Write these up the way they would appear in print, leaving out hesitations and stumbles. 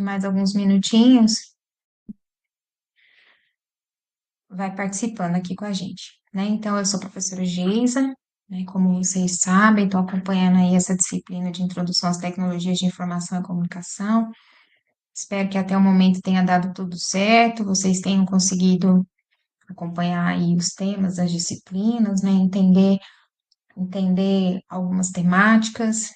mais alguns minutinhos, vai participando aqui com a gente, né? Então, eu sou a professora Geisa, né? Como vocês sabem, estou acompanhando aí essa disciplina de Introdução às Tecnologias de Informação e Comunicação. Espero que até o momento tenha dado tudo certo, vocês tenham conseguido acompanhar aí os temas das disciplinas, né? Entender algumas temáticas.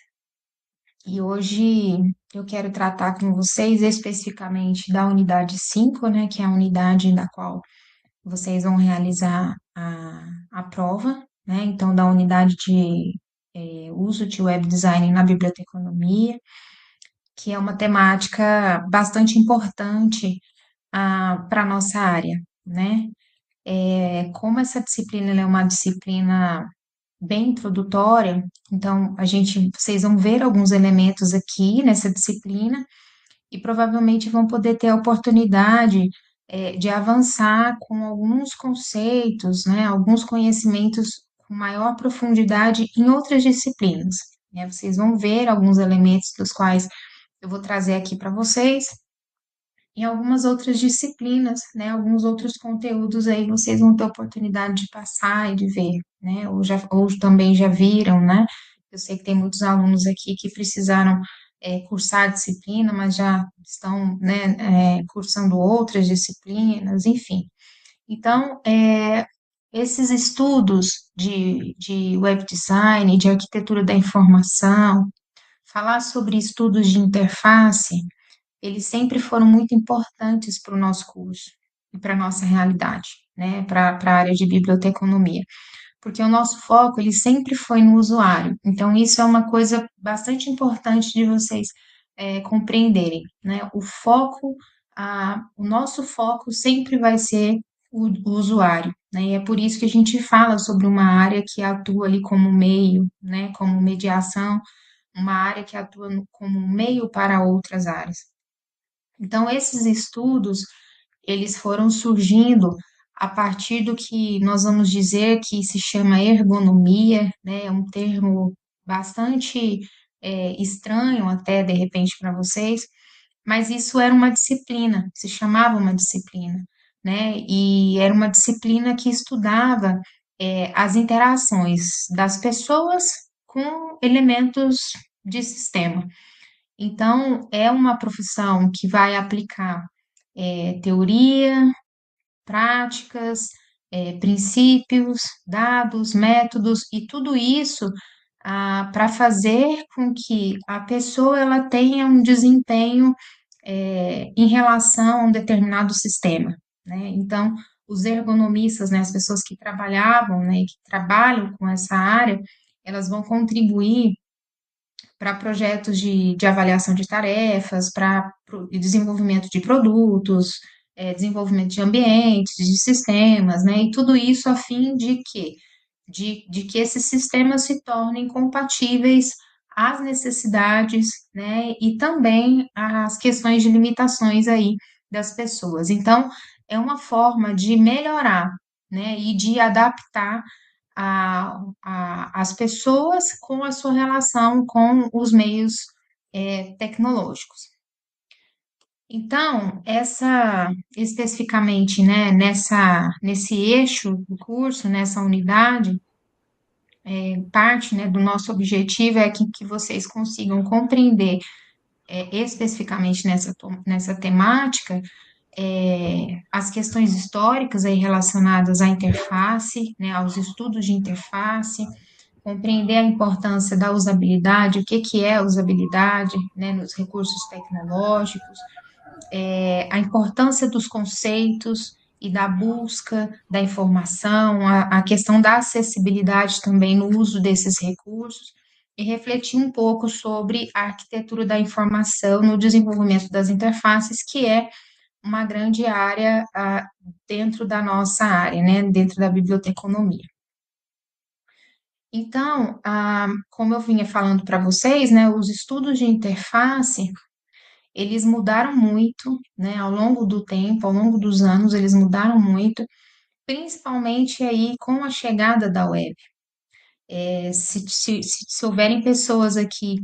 E hoje eu quero tratar com vocês especificamente da unidade 5, né? Que é a unidade da qual vocês vão realizar a prova, né? Então, da unidade de uso de web design na biblioteconomia, que é uma temática bastante importante para a nossa área, né? Como essa disciplina ela é uma disciplina bem introdutória, então vocês vão ver alguns elementos aqui nessa disciplina e provavelmente vão poder ter a oportunidade de avançar com alguns conceitos, né, alguns conhecimentos com maior profundidade em outras disciplinas, né? Vocês vão ver alguns elementos dos quais eu vou trazer aqui para vocês em algumas outras disciplinas, né? Alguns outros conteúdos aí vocês vão ter oportunidade de passar e de ver, né? Ou também já viram, né? Eu sei que tem muitos alunos aqui que precisaram cursar a disciplina, mas já estão, né, cursando outras disciplinas, enfim. Então, esses estudos de web design, de arquitetura da informação, falar sobre estudos de interface, eles sempre foram muito importantes para o nosso curso e para a nossa realidade, né, para a área de biblioteconomia, porque o nosso foco, ele sempre foi no usuário, então isso é uma coisa bastante importante de vocês compreenderem, né, o nosso foco sempre vai ser o usuário, né, e é por isso que a gente fala sobre uma área que atua ali como meio, né, como mediação, uma área que atua como meio para outras áreas. Então, esses estudos, eles foram surgindo a partir do que nós vamos dizer que se chama ergonomia, né? É um termo bastante estranho até, de repente, para vocês, mas isso era uma disciplina, se chamava uma disciplina, né? E era uma disciplina que estudava as interações das pessoas com elementos de sistema. Então, é uma profissão que vai aplicar teoria, práticas, princípios, dados, métodos e tudo isso para fazer com que a pessoa ela tenha um desempenho em relação a um determinado sistema, né? Então, os ergonomistas, né, as pessoas que trabalhavam, né, e que trabalham com essa área, elas vão contribuir para projetos de avaliação de tarefas, para desenvolvimento de produtos, desenvolvimento de ambientes, de sistemas, né? E tudo isso a fim de quê? De que esses sistemas se tornem compatíveis às necessidades, né? E também às questões de limitações aí das pessoas. Então, é uma forma de melhorar, né? E de adaptar as pessoas com a sua relação com os meios tecnológicos. Então, especificamente, né, nesse eixo do curso, nessa unidade, parte, né, do nosso objetivo é que vocês consigam compreender especificamente nessa temática as questões históricas aí relacionadas à interface, né, aos estudos de interface, compreender a importância da usabilidade, o que que é usabilidade, né, nos recursos tecnológicos, a importância dos conceitos e da busca da informação, a questão da acessibilidade também no uso desses recursos, e refletir um pouco sobre a arquitetura da informação no desenvolvimento das interfaces, que é uma grande área dentro da nossa área, né, dentro da biblioteconomia. Então, como eu vinha falando para vocês, né, os estudos de interface, eles mudaram muito, né, ao longo do tempo, ao longo dos anos, eles mudaram muito, principalmente aí com a chegada da web. Se houverem pessoas aqui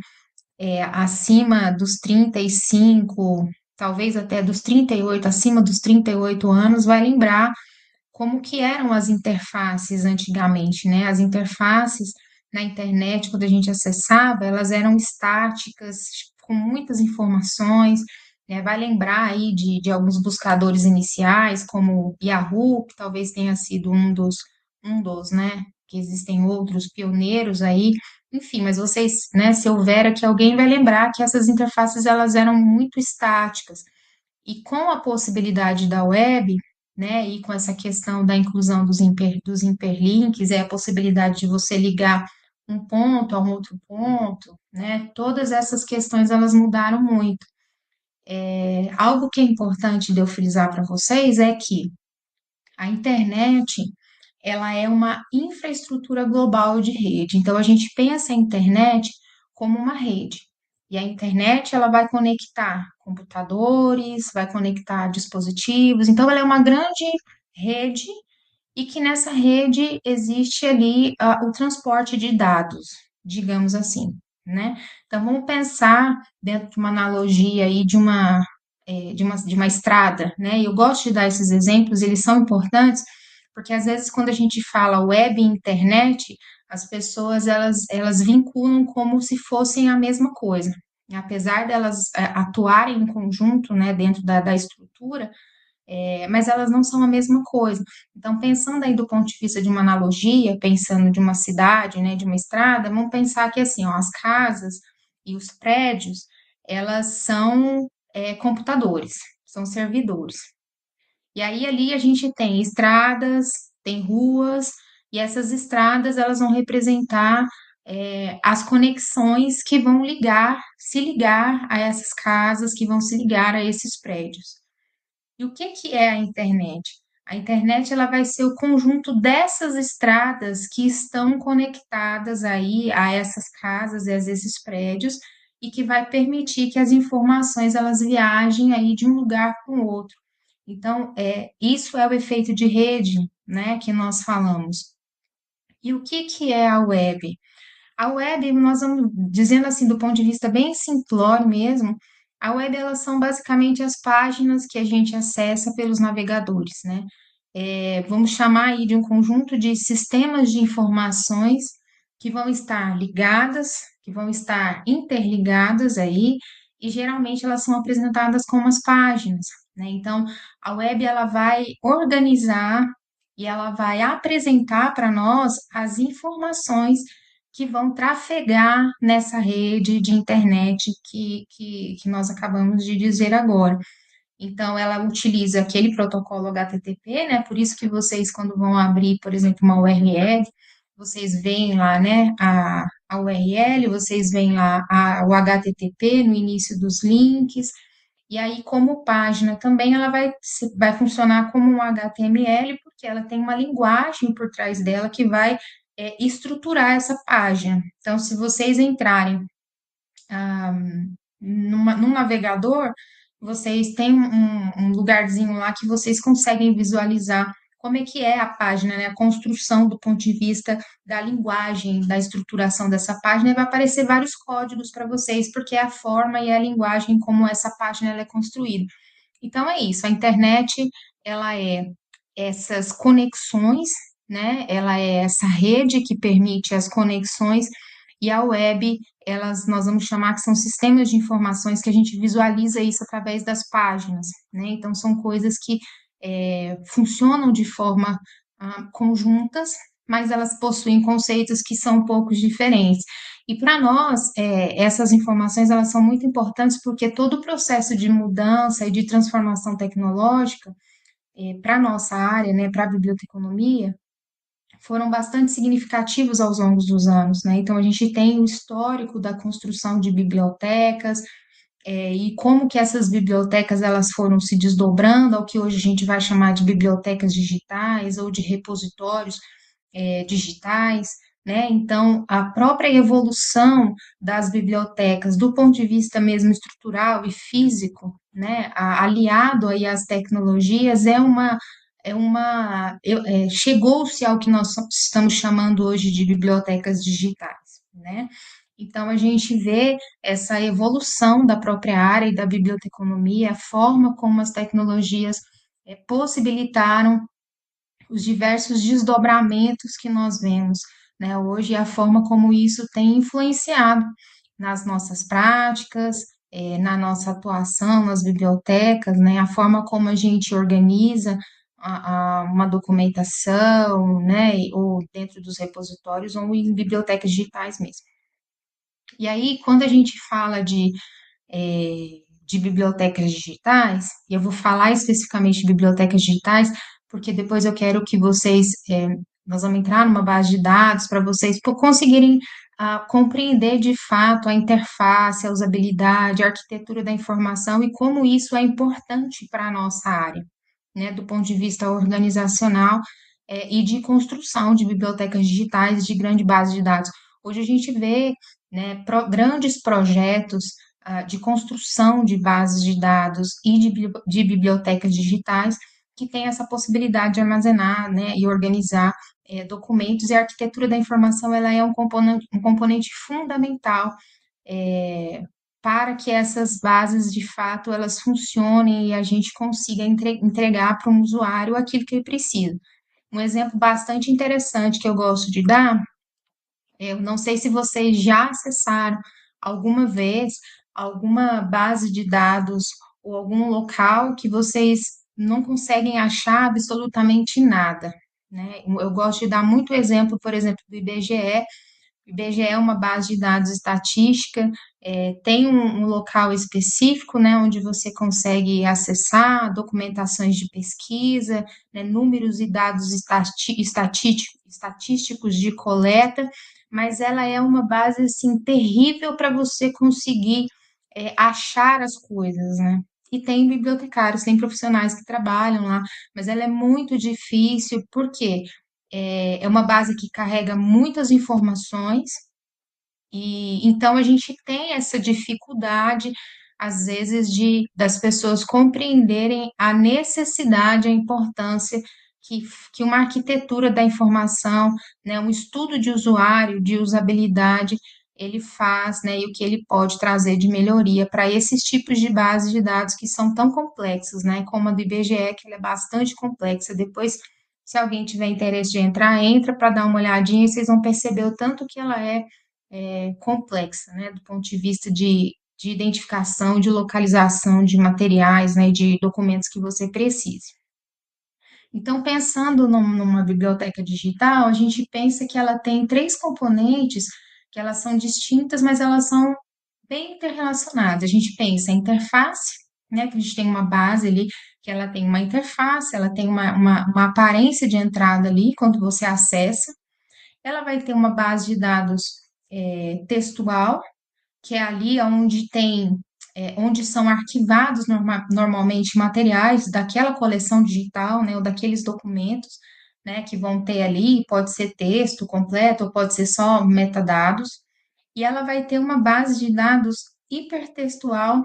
acima dos 35, talvez até dos 38, acima dos 38 anos, vai lembrar como que eram as interfaces antigamente, né? As interfaces na internet, quando a gente acessava, elas eram estáticas, com muitas informações, né? Vai lembrar aí de alguns buscadores iniciais, como o Yahoo, que talvez tenha sido um dos, né? Que existem outros pioneiros aí, enfim, mas vocês, né? Se houver aqui alguém vai lembrar que essas interfaces elas eram muito estáticas. E com a possibilidade da web, né, e com essa questão da inclusão dos hiperlinks, é a possibilidade de você ligar um ponto a um outro ponto, né, todas essas questões elas mudaram muito. Algo que é importante de eu frisar para vocês é que a internet, ela é uma infraestrutura global de rede. Então, a gente pensa a internet como uma rede. E a internet, ela vai conectar computadores, vai conectar dispositivos. Então, ela é uma grande rede e que nessa rede existe ali o transporte de dados, digamos assim, né? Então, vamos pensar dentro de uma analogia aí de uma estrada, né? E eu gosto de dar esses exemplos, eles são importantes, porque às vezes quando a gente fala web e internet, as pessoas elas vinculam como se fossem a mesma coisa. Apesar delas atuarem em conjunto, né, dentro da estrutura, mas elas não são a mesma coisa. Então, pensando aí do ponto de vista de uma analogia, pensando de uma cidade, né, de uma estrada, vamos pensar que assim, ó, as casas e os prédios, elas são computadores, são servidores. E aí ali a gente tem estradas, tem ruas, e essas estradas elas vão representar as conexões que vão se ligar a essas casas, que vão se ligar a esses prédios. E o que que é a internet? A internet ela vai ser o conjunto dessas estradas que estão conectadas aí a essas casas e a esses prédios e que vai permitir que as informações elas viajem aí de um lugar para o outro. Então, isso é o efeito de rede, né, que nós falamos. E o que que é a web? A web, nós vamos dizendo assim, do ponto de vista bem simplório mesmo, a web elas são basicamente as páginas que a gente acessa pelos navegadores, né? Vamos chamar aí de um conjunto de sistemas de informações que vão estar ligadas, que vão estar interligadas aí, e geralmente elas são apresentadas como as páginas, né? Então, a web ela vai organizar e ela vai apresentar para nós as informações que vão trafegar nessa rede de internet que nós acabamos de dizer agora. Então, ela utiliza aquele protocolo HTTP, né? Por isso que vocês, quando vão abrir, por exemplo, uma URL, vocês veem lá, né, a URL, vocês veem lá o HTTP no início dos links, e aí, como página também, ela vai funcionar como um HTML, porque ela tem uma linguagem por trás dela que vai estruturar essa página. Então, se vocês entrarem ah, num navegador, vocês têm um lugarzinho lá que vocês conseguem visualizar como é que é a página, né? A construção do ponto de vista da linguagem, da estruturação dessa página, e vai aparecer vários códigos para vocês, porque é a forma e a linguagem como essa página ela é construída. Então é isso, a internet, ela é essas conexões, né? Ela é essa rede que permite as conexões e a web, nós vamos chamar que são sistemas de informações que a gente visualiza isso através das páginas, né? Então são coisas que funcionam de forma conjuntas, mas elas possuem conceitos que são um pouco diferentes. E para nós, essas informações elas são muito importantes porque todo o processo de mudança e de transformação tecnológica para a nossa área, né, para a biblioteconomia, foram bastante significativos ao longo dos anos, né? Então, a gente tem o histórico da construção de bibliotecas, e como que essas bibliotecas elas foram se desdobrando ao que hoje a gente vai chamar de bibliotecas digitais ou de repositórios digitais, né? Então, a própria evolução das bibliotecas, do ponto de vista mesmo estrutural e físico, né, aliado aí às tecnologias, chegou-se ao que nós estamos chamando hoje de bibliotecas digitais, né? Então, a gente vê essa evolução da própria área e da biblioteconomia, a forma como as tecnologias possibilitaram os diversos desdobramentos que nós vemos, né, hoje, a forma como isso tem influenciado nas nossas práticas, na nossa atuação nas bibliotecas, né, a forma como a gente organiza uma documentação, né, ou dentro dos repositórios ou em bibliotecas digitais mesmo. E aí, quando a gente fala de bibliotecas digitais, e eu vou falar especificamente de bibliotecas digitais, porque depois eu quero que vocês, nós vamos entrar numa base de dados para vocês conseguirem compreender de fato a interface, a usabilidade, a arquitetura da informação e como isso é importante para a nossa área, né, do ponto de vista organizacional, e de construção de bibliotecas digitais de grande base de dados. Hoje a gente vê, né, grandes projetos de construção de bases de dados e de bibliotecas digitais que têm essa possibilidade de armazenar, né, e organizar documentos, e a arquitetura da informação ela é um componente fundamental é, para que essas bases, de fato, elas funcionem e a gente consiga entregar para um usuário aquilo que ele precisa. Um exemplo bastante interessante que eu gosto de dar, eu não sei se vocês já acessaram alguma vez alguma base de dados ou algum local que vocês não conseguem achar absolutamente nada, né? Eu gosto de dar muito exemplo, por exemplo, do IBGE. O IBGE é uma base de dados estatística, tem um local específico, né, onde você consegue acessar documentações de pesquisa, né, números e dados estatísticos de coleta, mas ela é uma base assim terrível para você conseguir achar as coisas, né? E tem bibliotecários, tem profissionais que trabalham lá, mas ela é muito difícil, porque é uma base que carrega muitas informações, e então a gente tem essa dificuldade, às vezes, das pessoas compreenderem a necessidade, a importância que uma arquitetura da informação, né, um estudo de usuário, de usabilidade, ele faz, né, e o que ele pode trazer de melhoria para esses tipos de bases de dados que são tão complexos, né, como a do IBGE, que ela é bastante complexa. Depois, se alguém tiver interesse de entrar, entra para dar uma olhadinha e vocês vão perceber o tanto que ela é complexa, né, do ponto de vista de identificação, de localização de materiais, né, de documentos que você precise. Então, pensando numa biblioteca digital, a gente pensa que ela tem três componentes, que elas são distintas, mas elas são bem interrelacionadas. A gente pensa em interface, né, que a gente tem uma base ali, que ela tem uma interface, ela tem uma aparência de entrada ali, quando você acessa. Ela vai ter uma base de dados textual, que é ali onde onde são arquivados normalmente materiais daquela coleção digital, né, ou daqueles documentos, né, que vão ter ali, pode ser texto completo, ou pode ser só metadados, e ela vai ter uma base de dados hipertextual,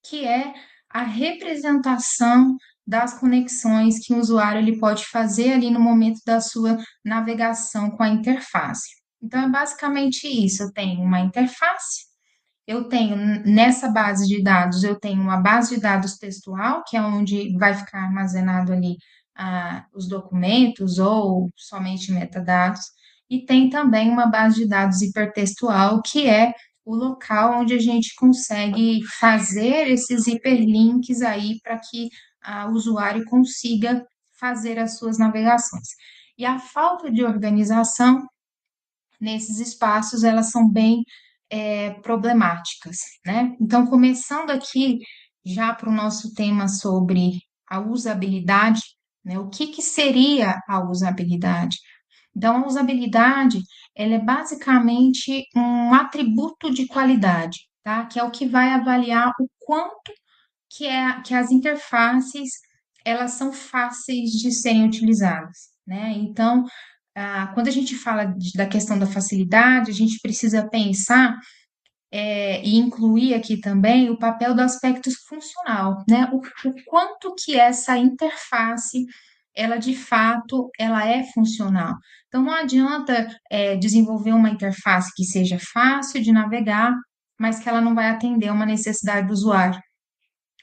que é a representação das conexões que o usuário ele pode fazer ali no momento da sua navegação com a interface. Então, é basicamente isso. Eu tenho uma interface, eu tenho nessa base de dados, eu tenho uma base de dados textual, que é onde vai ficar armazenado ali os documentos ou somente metadados, e tem também uma base de dados hipertextual, que é o local onde a gente consegue fazer esses hiperlinks aí para que o usuário consiga fazer as suas navegações. E a falta de organização nesses espaços, elas são bem problemáticas, né? Então, começando aqui já para o nosso tema sobre a usabilidade, né? O que que seria a usabilidade? Então, a usabilidade, ela é basicamente um atributo de qualidade, tá? Que é o que vai avaliar o quanto que as interfaces, elas são fáceis de serem utilizadas, né? Então, quando a gente fala da questão da facilidade, a gente precisa pensar e incluir aqui também o papel do aspecto funcional, né? O quanto que essa interface ela de fato ela é funcional. Então não adianta desenvolver uma interface que seja fácil de navegar, mas que ela não vai atender uma necessidade do usuário.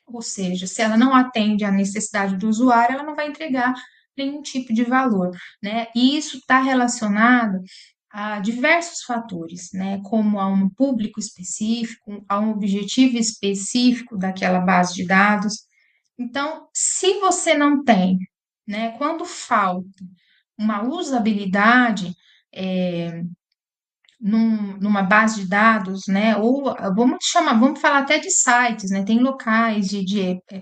Ou seja, se ela não atende à necessidade do usuário, ela não vai entregar nenhum tipo de valor, né? E isso está relacionado a diversos fatores, né? Como a um público específico, a um objetivo específico daquela base de dados. Então, se você não tem, né? Quando falta uma usabilidade, é, numa base de dados, né? Ou vamos chamar, vamos falar até de sites, né? Tem locais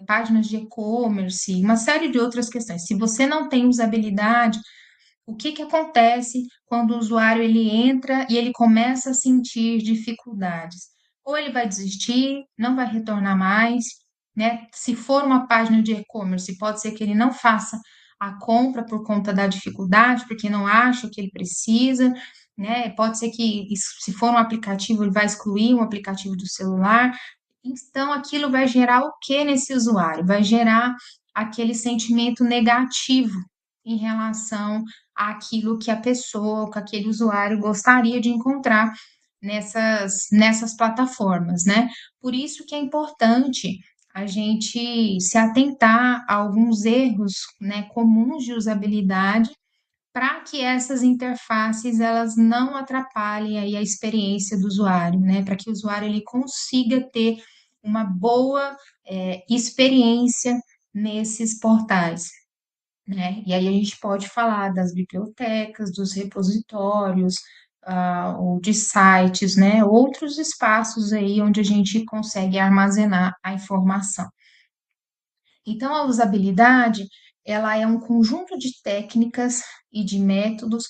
páginas de e-commerce, uma série de outras questões. Se você não tem usabilidade, o que que acontece quando o usuário ele entra e ele começa a sentir dificuldades? Ou ele vai desistir, não vai retornar mais, né? Se for uma página de e-commerce, pode ser que ele não faça a compra por conta da dificuldade, porque não acha que ele precisa, né? Pode ser que, se for um aplicativo, ele vai excluir um aplicativo do celular. Então, aquilo vai gerar o que nesse usuário? Vai gerar aquele sentimento negativo em relação àquilo que a pessoa, que aquele usuário gostaria de encontrar nessas plataformas, né? Por isso que é importante a gente se atentar a alguns erros, né, comuns de usabilidade para que essas interfaces elas não atrapalhem aí a experiência do usuário, né? Para que o usuário ele consiga ter uma boa experiência nesses portais, né? E aí a gente pode falar das bibliotecas, dos repositórios, ou de sites, né? Outros espaços aí onde a gente consegue armazenar a informação. Então, a usabilidade, ela é um conjunto de técnicas e de métodos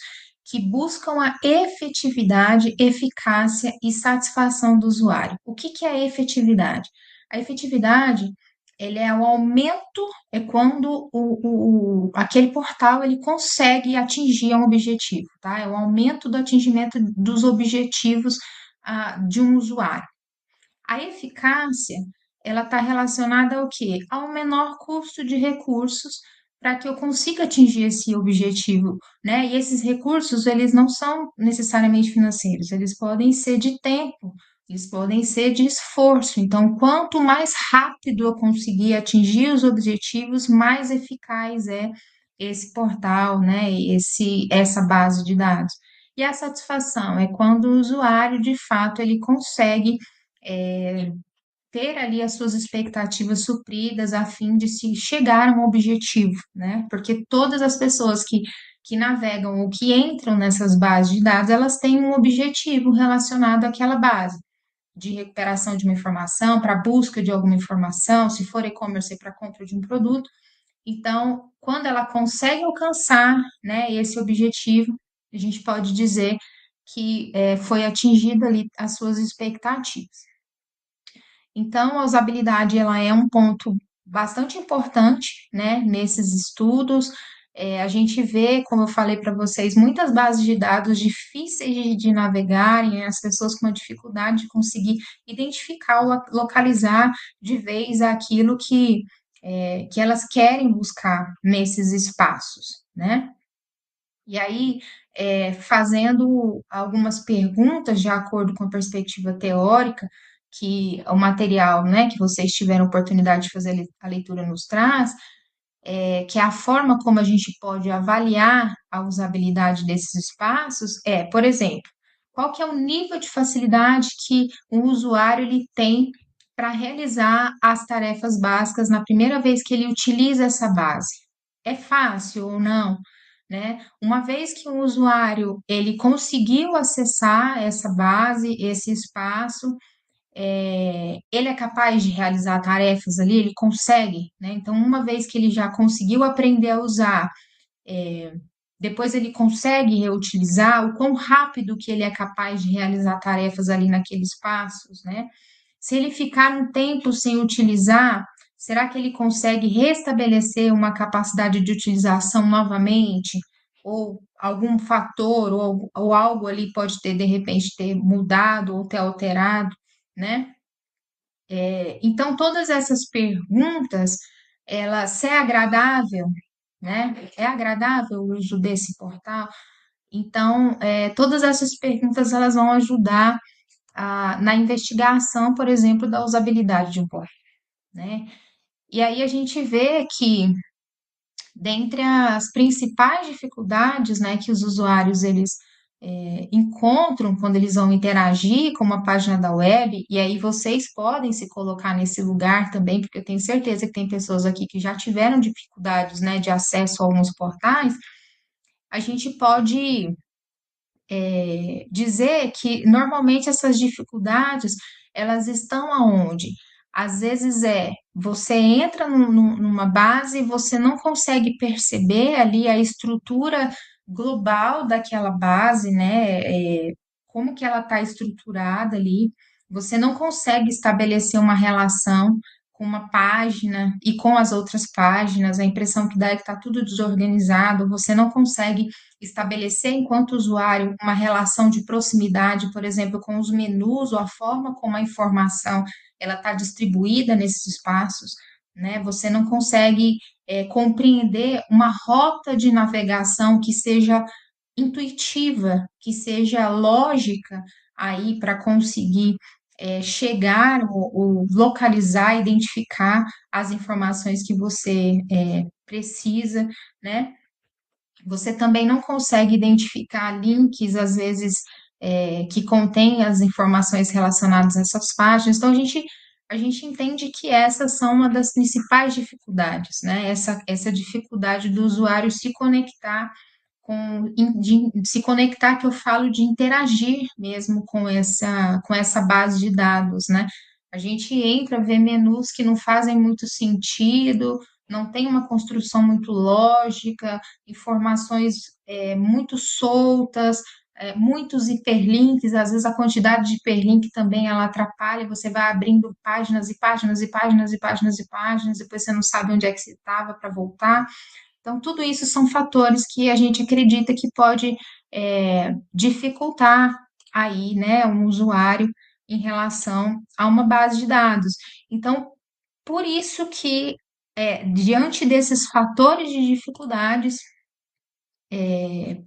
que buscam a efetividade, eficácia e satisfação do usuário. O que que é a efetividade? A efetividade, ele é o aumento, é quando aquele portal ele consegue atingir um objetivo, tá? É o aumento do atingimento dos objetivos de um usuário. A eficácia, ela está relacionada ao quê? Ao menor custo de recursos para que eu consiga atingir esse objetivo, né? E esses recursos, eles não são necessariamente financeiros, eles podem ser de tempo, eles podem ser de esforço. Então, quanto mais rápido eu conseguir atingir os objetivos, mais eficaz é esse portal, né? Essa base de dados. E a satisfação é quando o usuário, de fato, ele consegue é, ter ali as suas expectativas supridas a fim de se chegar a um objetivo, né? Porque todas as pessoas que navegam ou que entram nessas bases de dados, elas têm um objetivo relacionado àquela base, de recuperação de uma informação, para busca de alguma informação, se for e-commerce, para compra de um produto. Então, quando ela consegue alcançar, né, esse objetivo, a gente pode dizer que foi atingida ali as suas expectativas. Então, a usabilidade ela é um ponto bastante importante, né, nesses estudos. A gente vê, como eu falei para vocês, muitas bases de dados difíceis de navegarem, as pessoas com uma dificuldade de conseguir identificar ou localizar de vez aquilo que elas querem buscar nesses espaços, né? E aí, fazendo algumas perguntas de acordo com a perspectiva teórica, que o material, né, que vocês tiveram oportunidade de fazer a leitura nos traz, que é a forma como a gente pode avaliar a usabilidade desses espaços por exemplo, qual que é o nível de facilidade que o usuário ele tem para realizar as tarefas básicas na primeira vez que ele utiliza essa base? É fácil ou não? Né? Uma vez que o usuário ele conseguiu acessar essa base, esse espaço, ele é capaz de realizar tarefas ali, ele consegue, né? Então, uma vez que ele já conseguiu aprender a usar, depois ele consegue reutilizar, o quão rápido que ele é capaz de realizar tarefas ali naqueles espaços, né? Se ele ficar um tempo sem utilizar, será que ele consegue restabelecer uma capacidade de utilização novamente? Ou algum fator ou algo ali pode ter, de repente, ter mudado ou ter alterado, né? Então, todas essas perguntas, ela, se é agradável, né? É agradável o uso desse portal? Então, todas essas perguntas elas vão ajudar na investigação, por exemplo, da usabilidade de um portal, né? E aí a gente vê que dentre as principais dificuldades, né, que os usuários eles encontram quando eles vão interagir com uma página da web, e aí vocês podem se colocar nesse lugar também, porque eu tenho certeza que tem pessoas aqui que já tiveram dificuldades, né, de acesso a alguns portais, a gente pode dizer que normalmente essas dificuldades elas estão aonde? Às vezes você entra numa base e você não consegue perceber ali a estrutura global daquela base, né? Como que ela está estruturada ali. Você não consegue estabelecer uma relação com uma página e com as outras páginas. A impressão que dá é que está tudo desorganizado. Você não consegue estabelecer, enquanto usuário, uma relação de proximidade, por exemplo, com os menus ou a forma como a informação ela está distribuída nesses espaços, né? Você não consegue compreender uma rota de navegação que seja intuitiva, que seja lógica aí para conseguir chegar ou localizar, identificar as informações que você precisa, né? Você também não consegue identificar links, às vezes, que contêm as informações relacionadas a essas páginas. Então, a gente entende que essas são uma das principais dificuldades, né? Essa dificuldade do usuário se conectar se conectar, que eu falo de interagir mesmo com essa base de dados, né? A gente entra, vê menus que não fazem muito sentido, não tem uma construção muito lógica, informações muito soltas, muitos hiperlinks, às vezes a quantidade de hiperlink também ela atrapalha, você vai abrindo páginas e páginas e páginas e páginas e páginas, depois você não sabe onde é que você estava para voltar. Então, tudo isso são fatores que a gente acredita que pode dificultar aí, né, um usuário em relação a uma base de dados. Então, por isso que, diante desses fatores de dificuldades,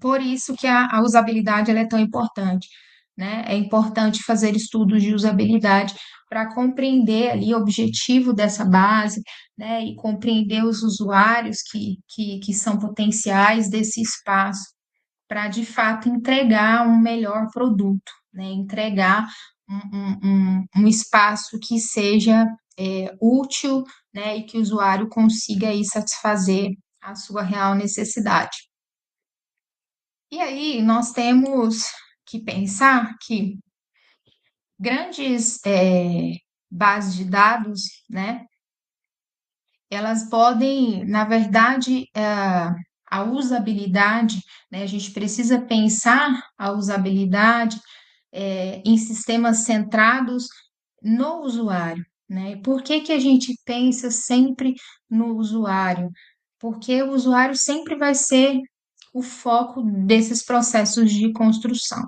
por isso que a usabilidade ela é tão importante, né? É importante fazer estudos de usabilidade para compreender ali o objetivo dessa base, né? E compreender os usuários que são potenciais desse espaço para, de fato, entregar um melhor produto, né? Entregar um espaço que seja útil, né? E que o usuário consiga aí satisfazer a sua real necessidade. E aí nós temos que pensar que grandes bases de dados, né, elas podem, na verdade, a usabilidade, né, a gente precisa pensar a usabilidade em sistemas centrados no usuário, né? Por que que a gente pensa sempre no usuário? Porque o usuário sempre vai ser o foco desses processos de construção.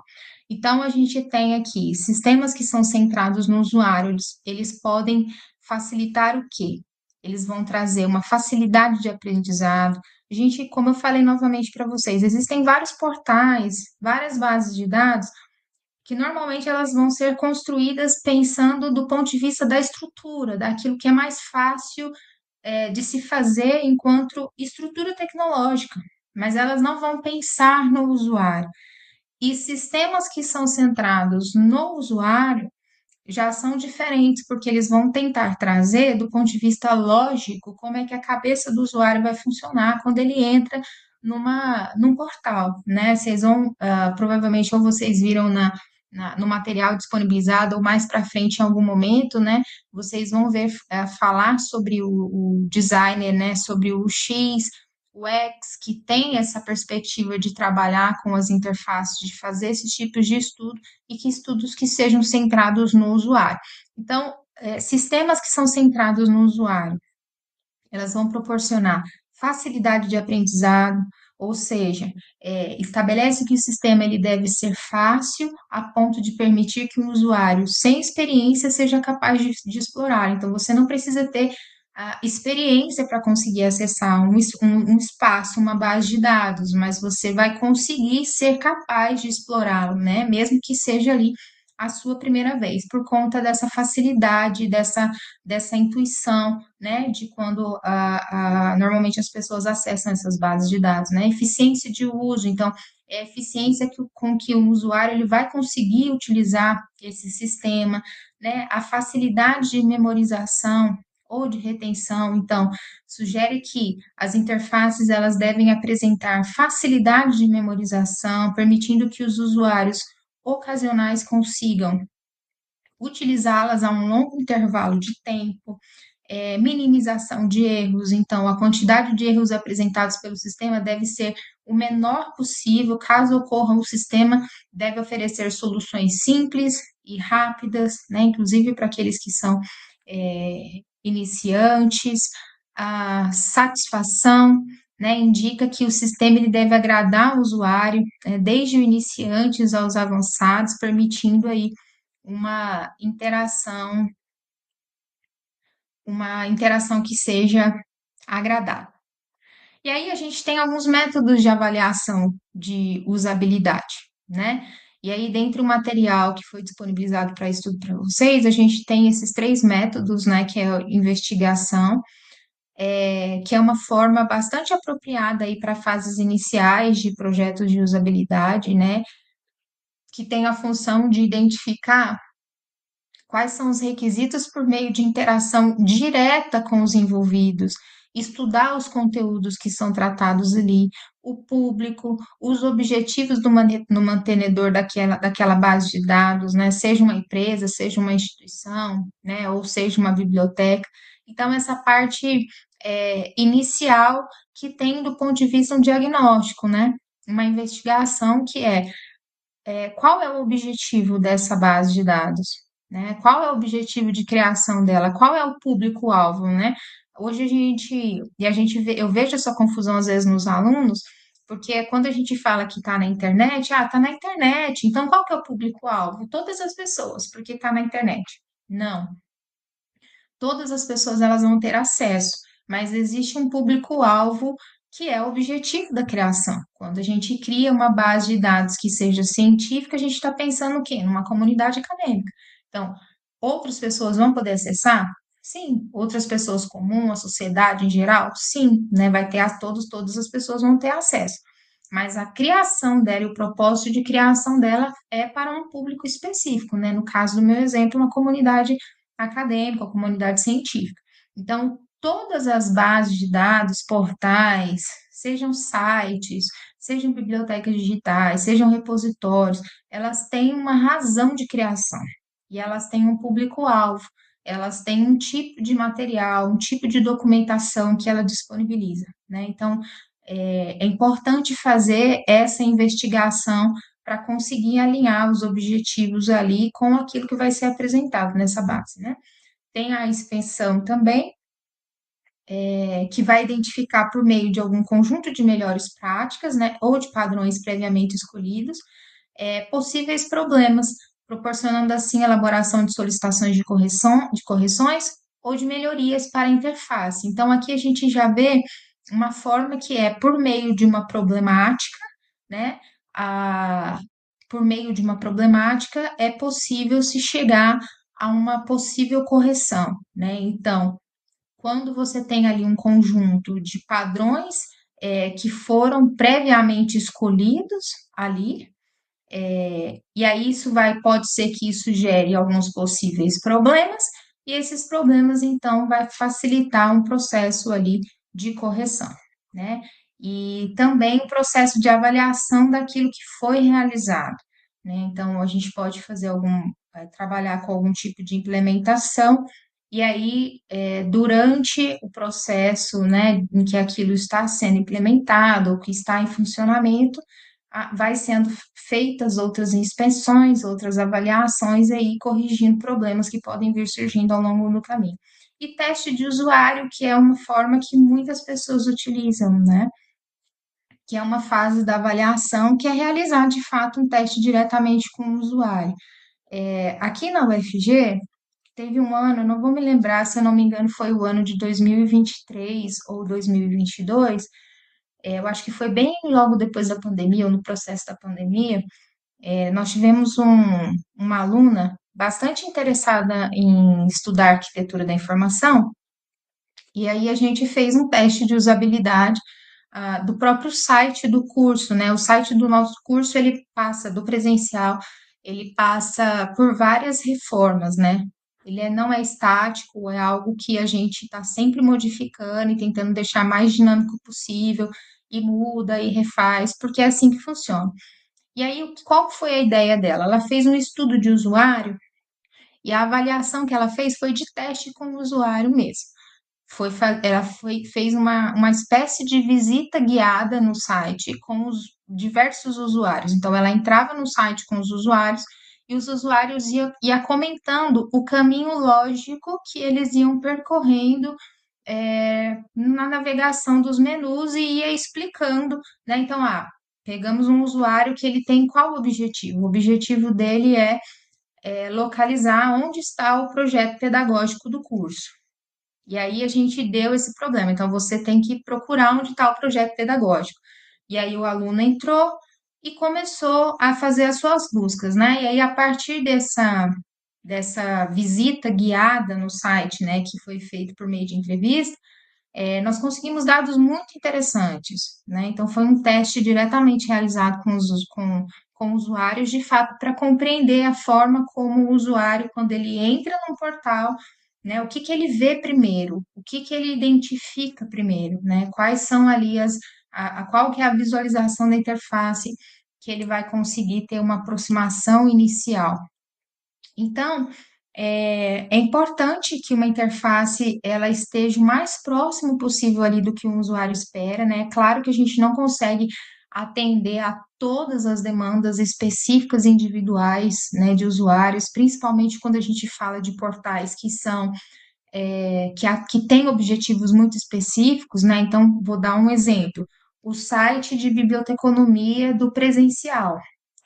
Então, a gente tem aqui sistemas que são centrados no usuário, eles podem facilitar o quê? Eles vão trazer uma facilidade de aprendizado. A gente, como eu falei novamente para vocês, existem vários portais, várias bases de dados que normalmente elas vão ser construídas pensando do ponto de vista da estrutura, daquilo que é mais fácil de se fazer enquanto estrutura tecnológica, mas elas não vão pensar no usuário. E sistemas que são centrados no usuário já são diferentes, porque eles vão tentar trazer, do ponto de vista lógico, como é que a cabeça do usuário vai funcionar quando ele entra num portal, né? Vocês vão, provavelmente, ou vocês viram no material disponibilizado, ou mais para frente em algum momento, né? Vocês vão ver falar sobre o designer, né? Sobre o UX, o X, que tem essa perspectiva de trabalhar com as interfaces, de fazer esses tipos de estudo e que estudos que sejam centrados no usuário. Então, sistemas que são centrados no usuário, elas vão proporcionar facilidade de aprendizado, ou seja, estabelece que o sistema ele deve ser fácil a ponto de permitir que um usuário sem experiência seja capaz de explorar. Então, você não precisa ter a experiência para conseguir acessar um espaço, uma base de dados, mas você vai conseguir ser capaz de explorá-lo, né? Mesmo que seja ali a sua primeira vez, por conta dessa facilidade, dessa intuição, né? De quando normalmente as pessoas acessam essas bases de dados, né? Eficiência de uso, então, é a eficiência com que o usuário ele vai conseguir utilizar esse sistema, né? A facilidade de memorização, ou de retenção. Então, sugere que as interfaces elas devem apresentar facilidade de memorização, permitindo que os usuários ocasionais consigam utilizá-las a um longo intervalo de tempo, minimização de erros. Então, a quantidade de erros apresentados pelo sistema deve ser o menor possível. Caso ocorra, o sistema deve oferecer soluções simples e rápidas, né? Inclusive para aqueles que são iniciantes. A satisfação, né, indica que o sistema ele deve agradar o usuário, desde o iniciantes aos avançados, permitindo aí uma interação uma interação que seja agradável. E aí a gente tem alguns métodos de avaliação de usabilidade, né? E aí, dentro do material que foi disponibilizado para estudo para vocês, a gente tem esses três métodos, né? Que é a investigação, que é uma forma bastante apropriada aí para fases iniciais de projetos de usabilidade, né? Que tem a função de identificar quais são os requisitos por meio de interação direta com os envolvidos, estudar os conteúdos que são tratados ali, o público, os objetivos no mantenedor daquela base de dados, né? Seja uma empresa, seja uma instituição, né? Ou seja uma biblioteca. Então, essa parte inicial que tem do ponto de vista um diagnóstico, né? Uma investigação que qual é o objetivo dessa base de dados, né? Qual é o objetivo de criação dela? Qual é o público-alvo, né? Hoje eu vejo essa confusão às vezes nos alunos, porque quando a gente fala que está na internet, está na internet, então qual que é o público-alvo? Todas as pessoas, porque está na internet. Não, todas as pessoas elas vão ter acesso, mas existe um público-alvo que é o objetivo da criação. Quando a gente cria uma base de dados que seja científica, a gente está pensando o quê? Numa comunidade acadêmica. Então, outras pessoas vão poder acessar? Sim. Outras pessoas comuns, a sociedade em geral? Sim, né? Vai ter todas as pessoas vão ter acesso. Mas a criação dela e o propósito de criação dela é para um público específico, né? No caso do meu exemplo, uma comunidade acadêmica, a comunidade científica. Então, todas as bases de dados, portais, sejam sites, sejam bibliotecas digitais, sejam repositórios, elas têm uma razão de criação e elas têm um público-alvo, elas têm um tipo de material, um tipo de documentação que ela disponibiliza, né? Então, é importante fazer essa investigação para conseguir alinhar os objetivos ali com aquilo que vai ser apresentado nessa base, né? Tem a inspeção também, que vai identificar por meio de algum conjunto de melhores práticas, né, ou de padrões previamente escolhidos, possíveis problemas, proporcionando assim a elaboração de solicitações de correções ou de melhorias para a interface. Então, aqui a gente já vê uma forma que é por meio de uma problemática, né, a, por meio de uma problemática é possível se chegar a uma possível correção, né? Então, quando você tem ali um conjunto de padrões que foram previamente escolhidos ali, e aí pode ser que isso gere alguns possíveis problemas, e esses problemas, então, vai facilitar um processo ali de correção, né? E também o processo de avaliação daquilo que foi realizado, né? Então, a gente pode trabalhar com algum tipo de implementação, e aí, durante o processo, né, em que aquilo está sendo implementado, ou que está em funcionamento, vai sendo feitas outras inspeções, outras avaliações aí corrigindo problemas que podem vir surgindo ao longo do caminho. E teste de usuário, que é uma forma que muitas pessoas utilizam, né? Que é uma fase da avaliação que é realizar de fato um teste diretamente com o usuário. Aqui na UFG, teve um ano, eu não vou me lembrar, se eu não me engano, foi o ano de 2023 ou 2022. Eu acho que foi bem logo depois da pandemia, ou no processo da pandemia. Nós tivemos uma aluna bastante interessada em estudar arquitetura da informação, e aí a gente fez um teste de usabilidade do próprio site do curso, né? O site do nosso curso, ele passa do presencial, ele passa por várias reformas, né? Não é estático, é algo que a gente está sempre modificando e tentando deixar mais dinâmico possível, e muda e refaz, porque é assim que funciona. E aí, qual foi a ideia dela? Ela fez um estudo de usuário e a avaliação que ela fez foi de teste com o usuário mesmo. Fez uma espécie de visita guiada no site com os diversos usuários. Então, ela entrava no site com os usuários e os usuários ia comentando o caminho lógico que eles iam percorrendo na navegação dos menus e ia explicando, né? Então, pegamos um usuário que ele tem qual objetivo? O objetivo dele é localizar onde está o projeto pedagógico do curso. E aí a gente deu esse problema. Então, você tem que procurar onde está o projeto pedagógico. E aí o aluno entrou e começou a fazer as suas buscas, né? E aí, a partir dessa visita guiada no site, né, que foi feito por meio de entrevista, nós conseguimos dados muito interessantes, né? Então, foi um teste diretamente realizado com usuários, de fato, para compreender a forma como o usuário, quando ele entra num portal, né, o que que ele vê primeiro, o que que ele identifica primeiro, né? Quais são ali qual que é a visualização da interface que ele vai conseguir ter uma aproximação inicial. Então, é importante que uma interface ela esteja o mais próximo possível ali do que um usuário espera, né? Claro que a gente não consegue atender a todas as demandas específicas individuais, né, de usuários, principalmente quando a gente fala de portais que têm objetivos muito específicos, né? Então, vou dar um exemplo. O site de biblioteconomia do presencial.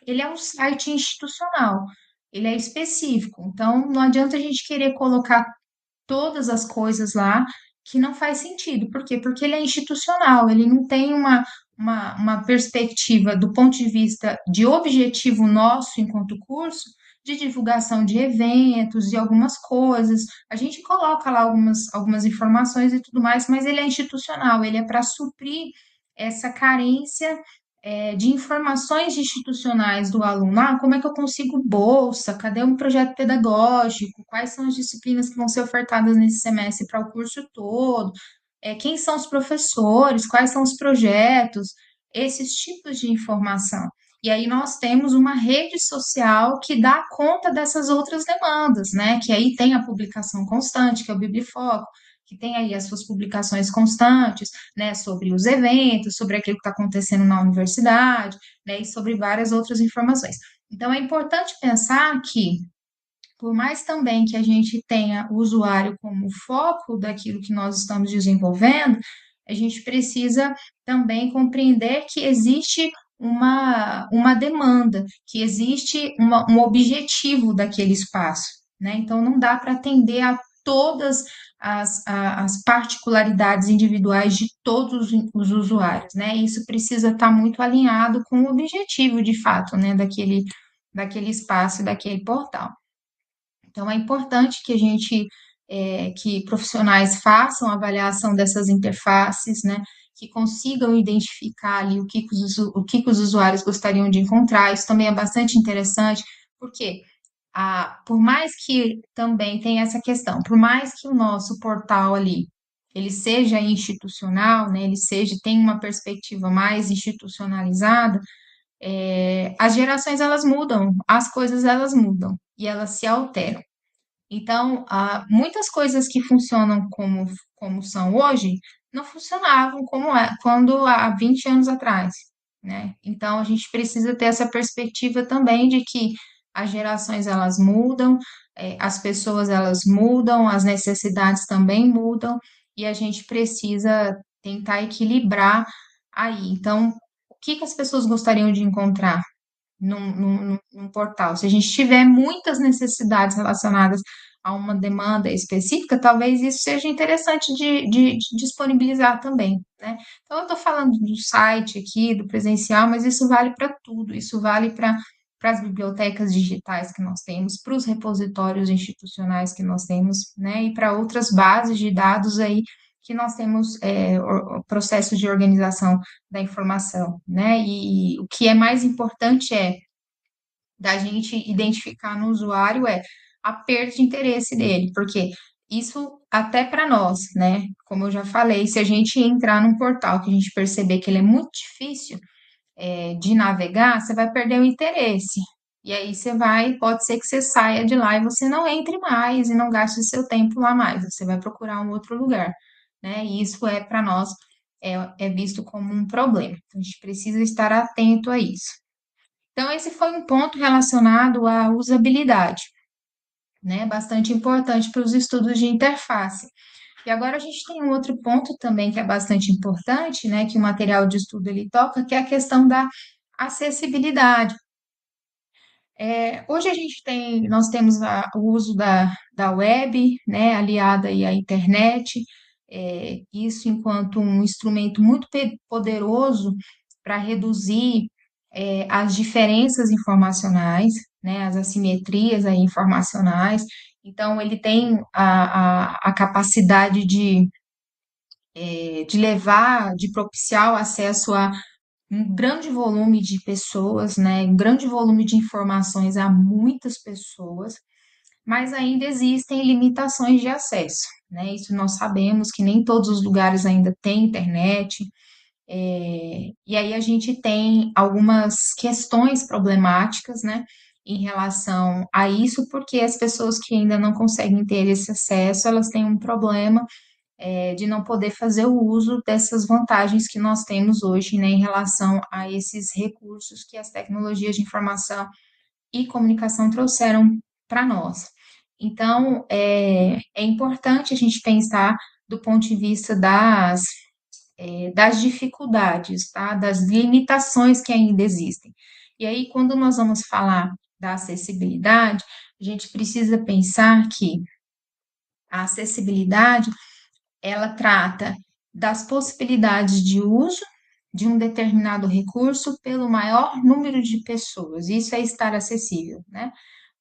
Ele é um site institucional, ele é específico. Então, não adianta a gente querer colocar todas as coisas lá que não faz sentido. Por quê? Porque ele é institucional, ele não tem uma perspectiva do ponto de vista de objetivo nosso enquanto curso, de divulgação de eventos, de algumas coisas. A gente coloca lá algumas informações e tudo mais, mas ele é institucional, ele é para suprir essa carência de informações institucionais do aluno. Como é que eu consigo bolsa? Cadê um projeto pedagógico? Quais são as disciplinas que vão ser ofertadas nesse semestre para o curso todo? Quem são os professores? Quais são os projetos? Esses tipos de informação. E aí nós temos uma rede social que dá conta dessas outras demandas, né? Que aí tem a publicação constante, que é o Biblifoco, que tem aí as suas publicações constantes, né, sobre os eventos, sobre aquilo que está acontecendo na universidade, né, e sobre várias outras informações. Então, é importante pensar que, por mais também que a gente tenha o usuário como foco daquilo que nós estamos desenvolvendo, a gente precisa também compreender que existe uma demanda, que existe um objetivo daquele espaço, né? Então, não dá para atender a todas as particularidades individuais de todos os usuários, né? Isso precisa estar muito alinhado com o objetivo, de fato, né, daquele espaço, daquele portal. Então, é importante que que profissionais façam avaliação dessas interfaces, né? Que consigam identificar ali o que que os usuários gostariam de encontrar. Isso também é bastante interessante, porque por mais que também tenha essa questão, por mais que o nosso portal ali ele seja institucional, né? Tenha uma perspectiva mais institucionalizada, as gerações elas mudam, as coisas elas mudam e elas se alteram. Então, muitas coisas que funcionam como são hoje não funcionavam quando há 20 anos atrás, né? Então, a gente precisa ter essa perspectiva também de que as gerações elas mudam, as pessoas elas mudam, as necessidades também mudam e a gente precisa tentar equilibrar aí. Então, o que que as pessoas gostariam de encontrar? num portal. Se a gente tiver muitas necessidades relacionadas a uma demanda específica, talvez isso seja interessante de disponibilizar também, né? Então, eu estou falando do site aqui, do presencial, mas isso vale para tudo, isso vale para as bibliotecas digitais que nós temos, para os repositórios institucionais que nós temos, né? E para outras bases de dados aí que nós temos o processo de organização da informação, né? E o que é mais importante é da gente identificar no usuário a perda de interesse dele, porque isso até para nós, né? Como eu já falei, se a gente entrar num portal que a gente perceber que ele é muito difícil de navegar, você vai perder o interesse. E aí pode ser que você saia de lá e você não entre mais e não gaste seu tempo lá mais. Você vai procurar um outro lugar, né? E isso para nós é visto como um problema. Então, a gente precisa estar atento a isso. Então, esse foi um ponto relacionado à usabilidade, né? Bastante importante para os estudos de interface. E agora a gente tem um outro ponto também que é bastante importante, né? Que o material de estudo ele toca, que é a questão da acessibilidade. Hoje nós temos o uso da web, né? Aliada aí à internet, isso enquanto um instrumento muito poderoso para reduzir as diferenças informacionais, né, as assimetrias aí informacionais. Então, ele tem a capacidade de levar, de propiciar o acesso a um grande volume de pessoas, né, um grande volume de informações a muitas pessoas, mas ainda existem limitações de acesso, né? Isso nós sabemos que nem todos os lugares ainda têm internet, e aí a gente tem algumas questões problemáticas, né, em relação a isso, porque as pessoas que ainda não conseguem ter esse acesso, elas têm um problema, de não poder fazer o uso dessas vantagens que nós temos hoje, né, em relação a esses recursos que as tecnologias de informação e comunicação trouxeram para nós. Então, é importante a gente pensar do ponto de vista das dificuldades, tá? Das limitações que ainda existem. E aí, quando nós vamos falar da acessibilidade, a gente precisa pensar que a acessibilidade, ela trata das possibilidades de uso de um determinado recurso pelo maior número de pessoas. Isso é estar acessível, né?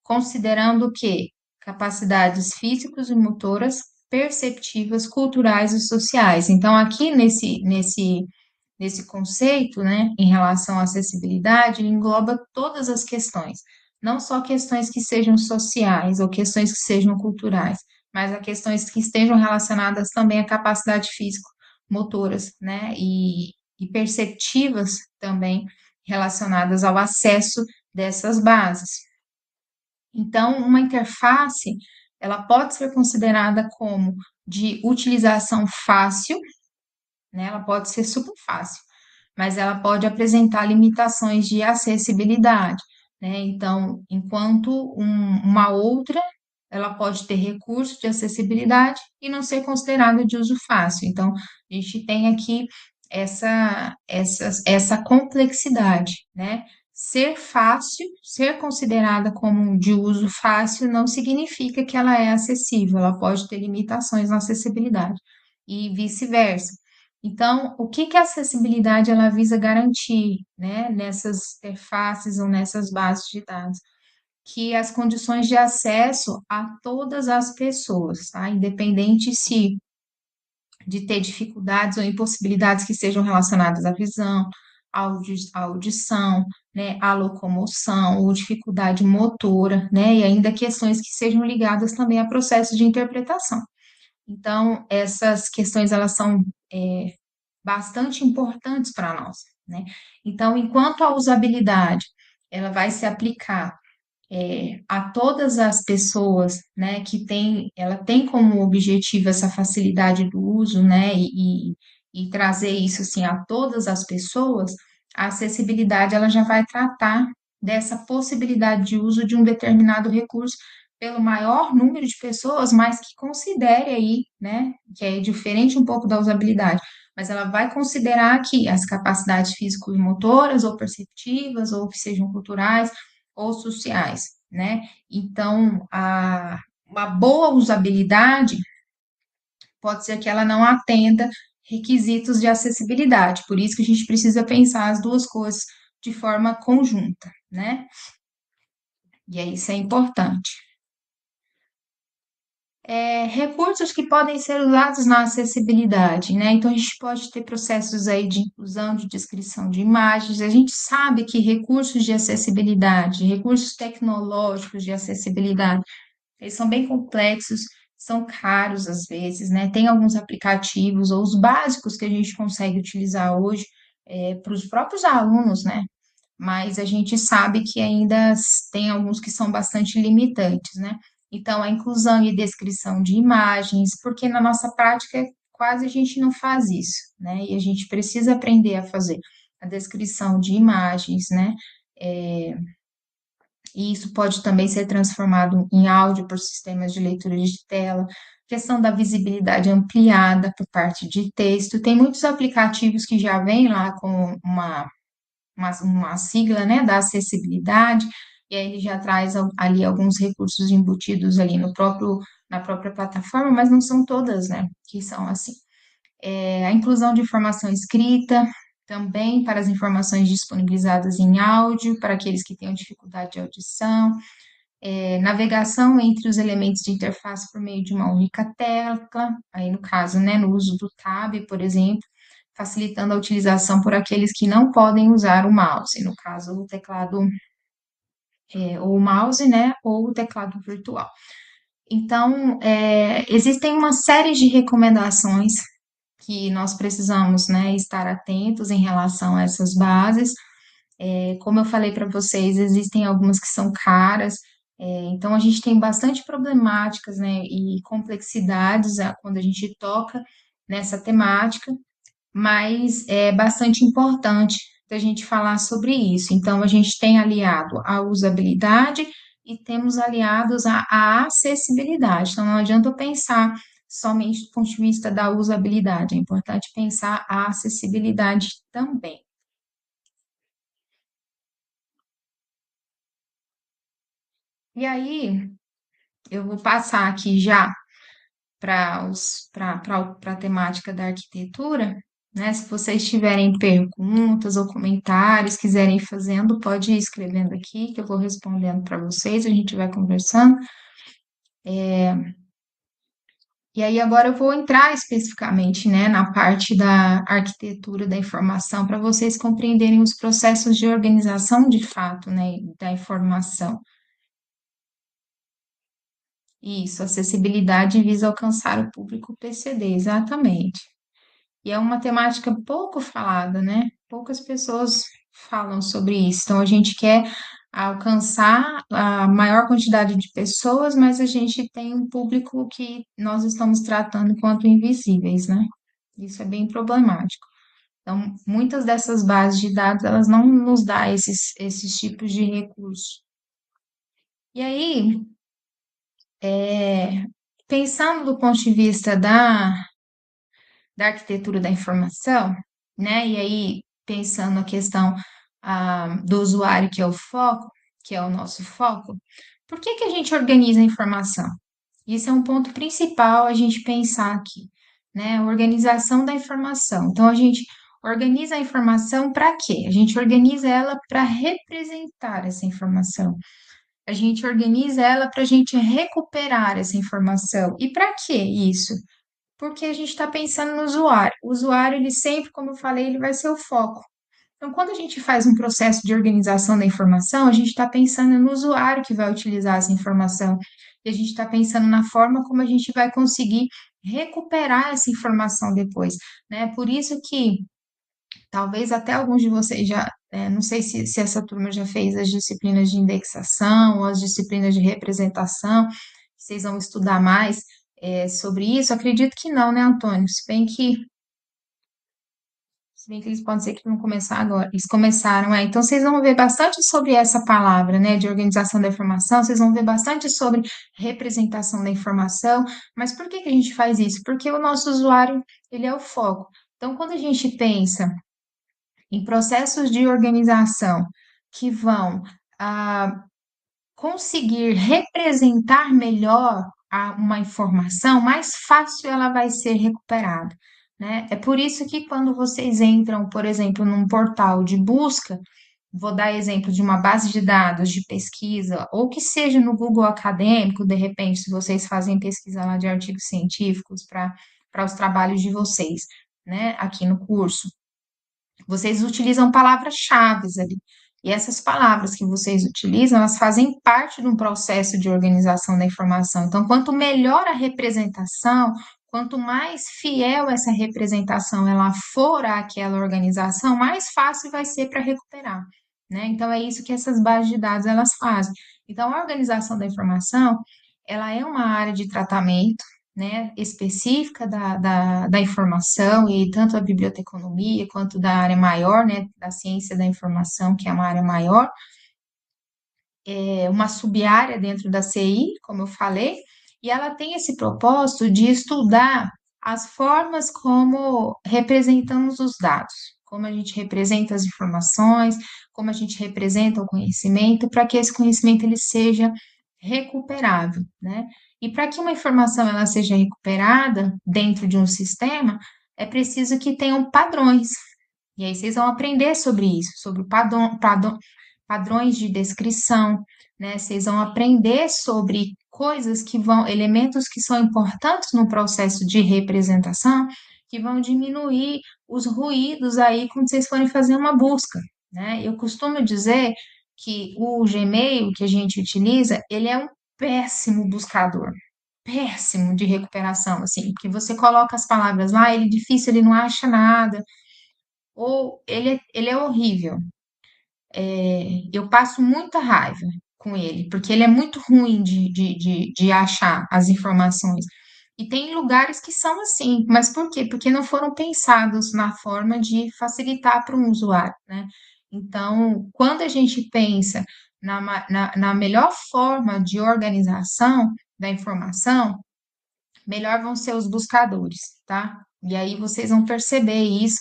Considerando que capacidades físicas e motoras, perceptivas, culturais e sociais. Então, aqui nesse conceito, né, em relação à acessibilidade, ele engloba todas as questões, não só questões que sejam sociais ou questões que sejam culturais, mas a questões que estejam relacionadas também à capacidade físico-motoras, né, e perceptivas também relacionadas ao acesso dessas bases. Então, uma interface, ela pode ser considerada como de utilização fácil, né? Ela pode ser super fácil, mas ela pode apresentar limitações de acessibilidade, né? Então, enquanto uma outra, ela pode ter recurso de acessibilidade e não ser considerada de uso fácil. Então, a gente tem aqui essa complexidade, né? Ser fácil, ser considerada como de uso fácil, não significa que ela é acessível, ela pode ter limitações na acessibilidade e vice-versa. Então, o que que a acessibilidade ela visa garantir, né, nessas interfaces ou nessas bases de dados? Que as condições de acesso a todas as pessoas, tá? Independente se de ter dificuldades ou impossibilidades que sejam relacionadas à visão, à audição, né, à locomoção ou dificuldade motora, né, e ainda questões que sejam ligadas também a processos de interpretação. Então, essas questões elas são bastante importantes para nós, né? Então, enquanto a usabilidade ela vai se aplicar a todas as pessoas, né, ela tem como objetivo essa facilidade do uso, né, e trazer isso assim a todas as pessoas, a acessibilidade ela já vai tratar dessa possibilidade de uso de um determinado recurso pelo maior número de pessoas, mas que considere aí, né, que é diferente um pouco da usabilidade, mas ela vai considerar aqui as capacidades físico-motoras, ou perceptivas, ou que sejam culturais ou sociais, né? Então, uma boa usabilidade pode ser que ela não atenda requisitos de acessibilidade, por isso que a gente precisa pensar as duas coisas de forma conjunta, né? E aí isso é importante. Recursos que podem ser usados na acessibilidade, né? Então, a gente pode ter processos aí de inclusão, de descrição de imagens. A gente sabe que recursos de acessibilidade, recursos tecnológicos de acessibilidade, eles são bem complexos, são caros às vezes, né? Tem alguns aplicativos ou os básicos que a gente consegue utilizar hoje para os próprios alunos, né? Mas a gente sabe que ainda tem alguns que são bastante limitantes, né? Então, a inclusão e descrição de imagens, porque na nossa prática quase a gente não faz isso, né? E a gente precisa aprender a fazer a descrição de imagens, né? É, e isso pode também ser transformado em áudio por sistemas de leitura de tela, questão da visibilidade ampliada por parte de texto. Tem muitos aplicativos que já vêm lá com uma sigla, né, da acessibilidade, e aí ele já traz ali alguns recursos embutidos ali na própria plataforma, mas não são todas, né, que são assim. A inclusão de informação escrita, também para as informações disponibilizadas em áudio, para aqueles que tenham dificuldade de audição, navegação entre os elementos de interface por meio de uma única tecla, aí no caso, né, no uso do Tab, por exemplo, facilitando a utilização por aqueles que não podem usar o mouse, no caso, o teclado, ou o mouse, né, ou o teclado virtual. Então, existem uma série de recomendações que nós precisamos, né, estar atentos em relação a essas bases. Como eu falei para vocês, existem algumas que são caras, então a gente tem bastante problemáticas, né, e complexidades quando a gente toca nessa temática, mas é bastante importante da gente falar sobre isso. Então, a gente tem aliado a usabilidade e temos aliados à acessibilidade. Então, não adianta eu pensar somente do ponto de vista da usabilidade, é importante pensar a acessibilidade também. E aí, eu vou passar aqui já para a temática da arquitetura, né? Se vocês tiverem perguntas ou comentários, quiserem ir fazendo, pode ir escrevendo aqui, que eu vou respondendo para vocês, a gente vai conversando. E aí agora eu vou entrar especificamente, né, na parte da arquitetura da informação, para vocês compreenderem os processos de organização de fato, né, da informação. Isso, acessibilidade visa alcançar o público PCD, exatamente. E é uma temática pouco falada, né? Poucas pessoas falam sobre isso. Então, a gente quer alcançar a maior quantidade de pessoas, mas a gente tem um público que nós estamos tratando enquanto invisíveis, né? Isso é bem problemático. Então, muitas dessas bases de dados, elas não nos dão esses tipos de recursos. E aí, pensando do ponto de vista da arquitetura da informação, né? E aí, pensando a questão do usuário, que é o foco, que é o nosso foco, por que que a gente organiza a informação? Isso é um ponto principal a gente pensar aqui, né? Organização da informação. Então, a gente organiza a informação para quê? A gente organiza ela para representar essa informação. A gente organiza ela para a gente recuperar essa informação. E para que isso? Porque a gente está pensando no usuário. O usuário, ele sempre, como eu falei, ele vai ser o foco. Então, quando a gente faz um processo de organização da informação, a gente está pensando no usuário que vai utilizar essa informação. E a gente está pensando na forma como a gente vai conseguir recuperar essa informação depois, né? Por isso que talvez até alguns de vocês já, não sei se essa turma já fez as disciplinas de indexação ou as disciplinas de representação, vocês vão estudar mais sobre isso. Acredito que não, né, Antônio? Se bem que eles podem ser que vão começar agora. Eles começaram, então vocês vão ver bastante sobre essa palavra, né, de organização da informação, vocês vão ver bastante sobre representação da informação, mas por que que a gente faz isso? Porque o nosso usuário, ele é o foco. Então, quando a gente pensa em processos de organização que vão ah, conseguir representar melhor uma informação, mais fácil ela vai ser recuperada, né? É por isso que quando vocês entram, por exemplo, num portal de busca, vou dar exemplo de uma base de dados de pesquisa, ou que seja no Google Acadêmico, de repente, se vocês fazem pesquisa lá de artigos científicos para os trabalhos de vocês, né, aqui no curso. Vocês utilizam palavras-chave ali. E essas palavras que vocês utilizam, elas fazem parte de um processo de organização da informação. Então, quanto melhor a representação, quanto mais fiel essa representação ela for àquela organização, mais fácil vai ser para recuperar, né? Então, é isso que essas bases de dados elas fazem. Então, a organização da informação, ela é uma área de tratamento, né, específica da informação, e tanto a biblioteconomia quanto da área maior, né, da ciência da informação, que é uma área maior, é uma sub-área dentro da CI, como eu falei, e ela tem esse propósito de estudar as formas como representamos os dados, como a gente representa as informações, como a gente representa o conhecimento, para que esse conhecimento ele seja recuperável, né? E para que uma informação ela seja recuperada dentro de um sistema, é preciso que tenham padrões. E aí vocês vão aprender sobre isso, sobre padrões de descrição, né? Vocês vão aprender sobre coisas que vão, elementos que são importantes no processo de representação, que vão diminuir os ruídos aí quando vocês forem fazer uma busca, né? Eu costumo dizer que o Gmail que a gente utiliza, ele é um péssimo buscador, péssimo de recuperação, assim, porque você coloca as palavras lá, ele é difícil, ele não acha nada, ou ele é horrível. Eu passo muita raiva com ele, porque ele é muito ruim de achar as informações. E tem lugares que são assim, mas por quê? Porque não foram pensados na forma de facilitar para um usuário, né? Então, quando a gente pensa na melhor forma de organização da informação, melhor vão ser os buscadores, tá? E aí vocês vão perceber isso,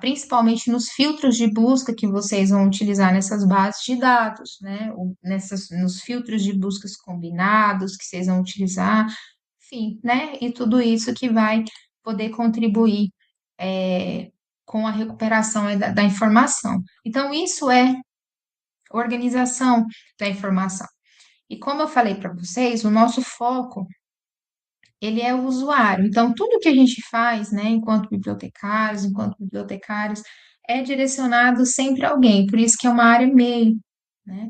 principalmente nos filtros de busca que vocês vão utilizar nessas bases de dados, né? Nos filtros de buscas combinados que vocês vão utilizar, enfim, né? E tudo isso que vai poder contribuir com a recuperação da informação. Então, isso é organização da informação. E como eu falei para vocês, o nosso foco ele é o usuário. Então, tudo que a gente faz, né, enquanto bibliotecários, é direcionado sempre a alguém, por isso que é uma área meio, né?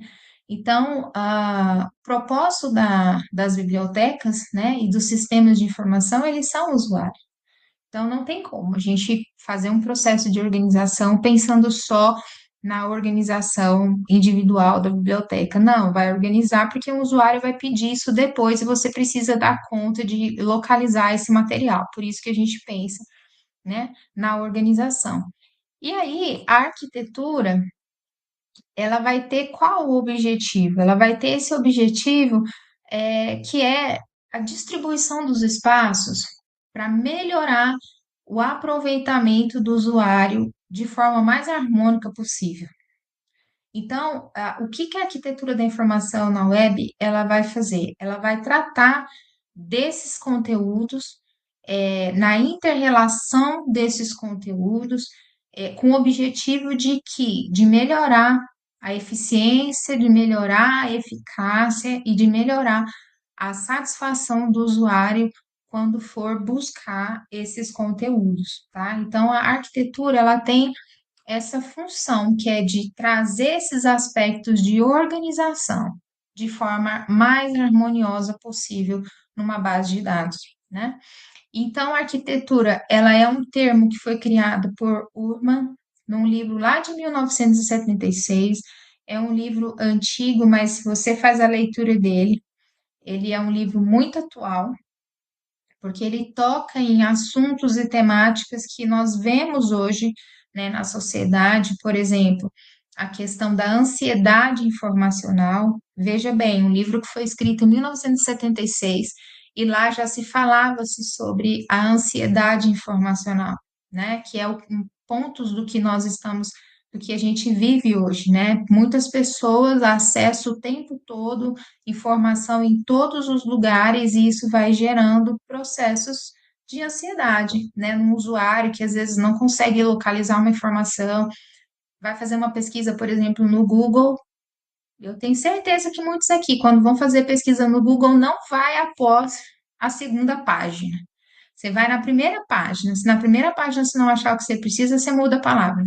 Então, o propósito das bibliotecas, né, e dos sistemas de informação, eles são usuários. Então, não tem como a gente fazer um processo de organização pensando só na organização individual da biblioteca. Não, vai organizar porque o usuário vai pedir isso depois e você precisa dar conta de localizar esse material. Por isso que a gente pensa, né, na organização. E aí, a arquitetura, ela vai ter qual o objetivo? Ela vai ter esse objetivo que é a distribuição dos espaços para melhorar o aproveitamento do usuário de forma mais harmônica possível. Então, o que que a arquitetura da informação na web ela vai fazer? Ela vai tratar desses conteúdos, na inter-relação desses conteúdos, com o objetivo de melhorar a eficiência, de melhorar a eficácia e de melhorar a satisfação do usuário quando for buscar esses conteúdos, tá? Então, a arquitetura ela tem essa função que é de trazer esses aspectos de organização de forma mais harmoniosa possível numa base de dados, né? Então, a arquitetura, ela é um termo que foi criado por Urban num livro lá de 1976. É um livro antigo, mas se você faz a leitura dele, ele é um livro muito atual, porque ele toca em assuntos e temáticas que nós vemos hoje, né, na sociedade, por exemplo, a questão da ansiedade informacional. Veja bem, um livro que foi escrito em 1976 e lá já se falava-se sobre a ansiedade informacional, né? Que é pontos do que nós estamos, do que a gente vive hoje, né? Muitas pessoas acessam o tempo todo informação em todos os lugares e isso vai gerando processos de ansiedade, né? No usuário que às vezes não consegue localizar uma informação, vai fazer uma pesquisa, por exemplo, no Google. Eu tenho certeza que muitos aqui, quando vão fazer pesquisa no Google, não vai após a segunda página. Você vai na primeira página. Se na primeira página você não achar o que você precisa, você muda a palavra.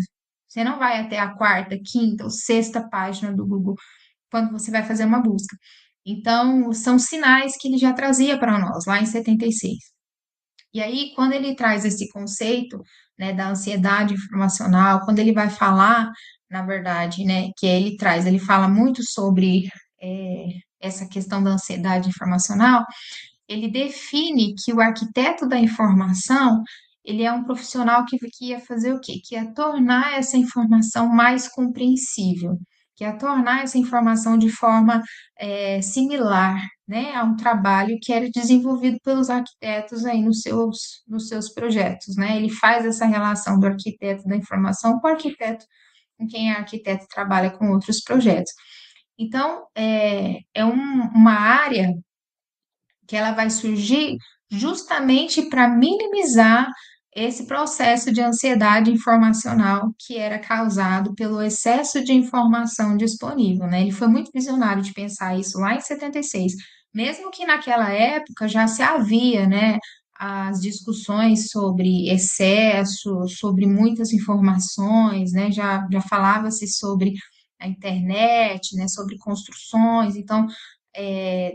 Você não vai até a quarta, quinta ou sexta página do Google quando você vai fazer uma busca. Então, são sinais que ele já trazia para nós lá em 76. E aí, quando ele traz esse conceito, né, da ansiedade informacional, quando ele vai falar, na verdade, né, que ele traz, ele fala muito sobre essa questão da ansiedade informacional, ele define que o arquiteto da informação, ele é um profissional que ia fazer o quê? Que ia tornar essa informação mais compreensível, que ia tornar essa informação de forma similar, né, a um trabalho que era desenvolvido pelos arquitetos aí nos seus projetos, né? Ele faz essa relação do arquiteto da informação com o arquiteto, com quem é arquiteto trabalha com outros projetos. Então, uma área que ela vai surgir justamente para minimizar esse processo de ansiedade informacional que era causado pelo excesso de informação disponível, né? Ele foi muito visionário de pensar isso lá em 76, mesmo que naquela época já se havia, né, as discussões sobre excesso, sobre muitas informações, né? Já falava-se sobre a internet, né, sobre construções, então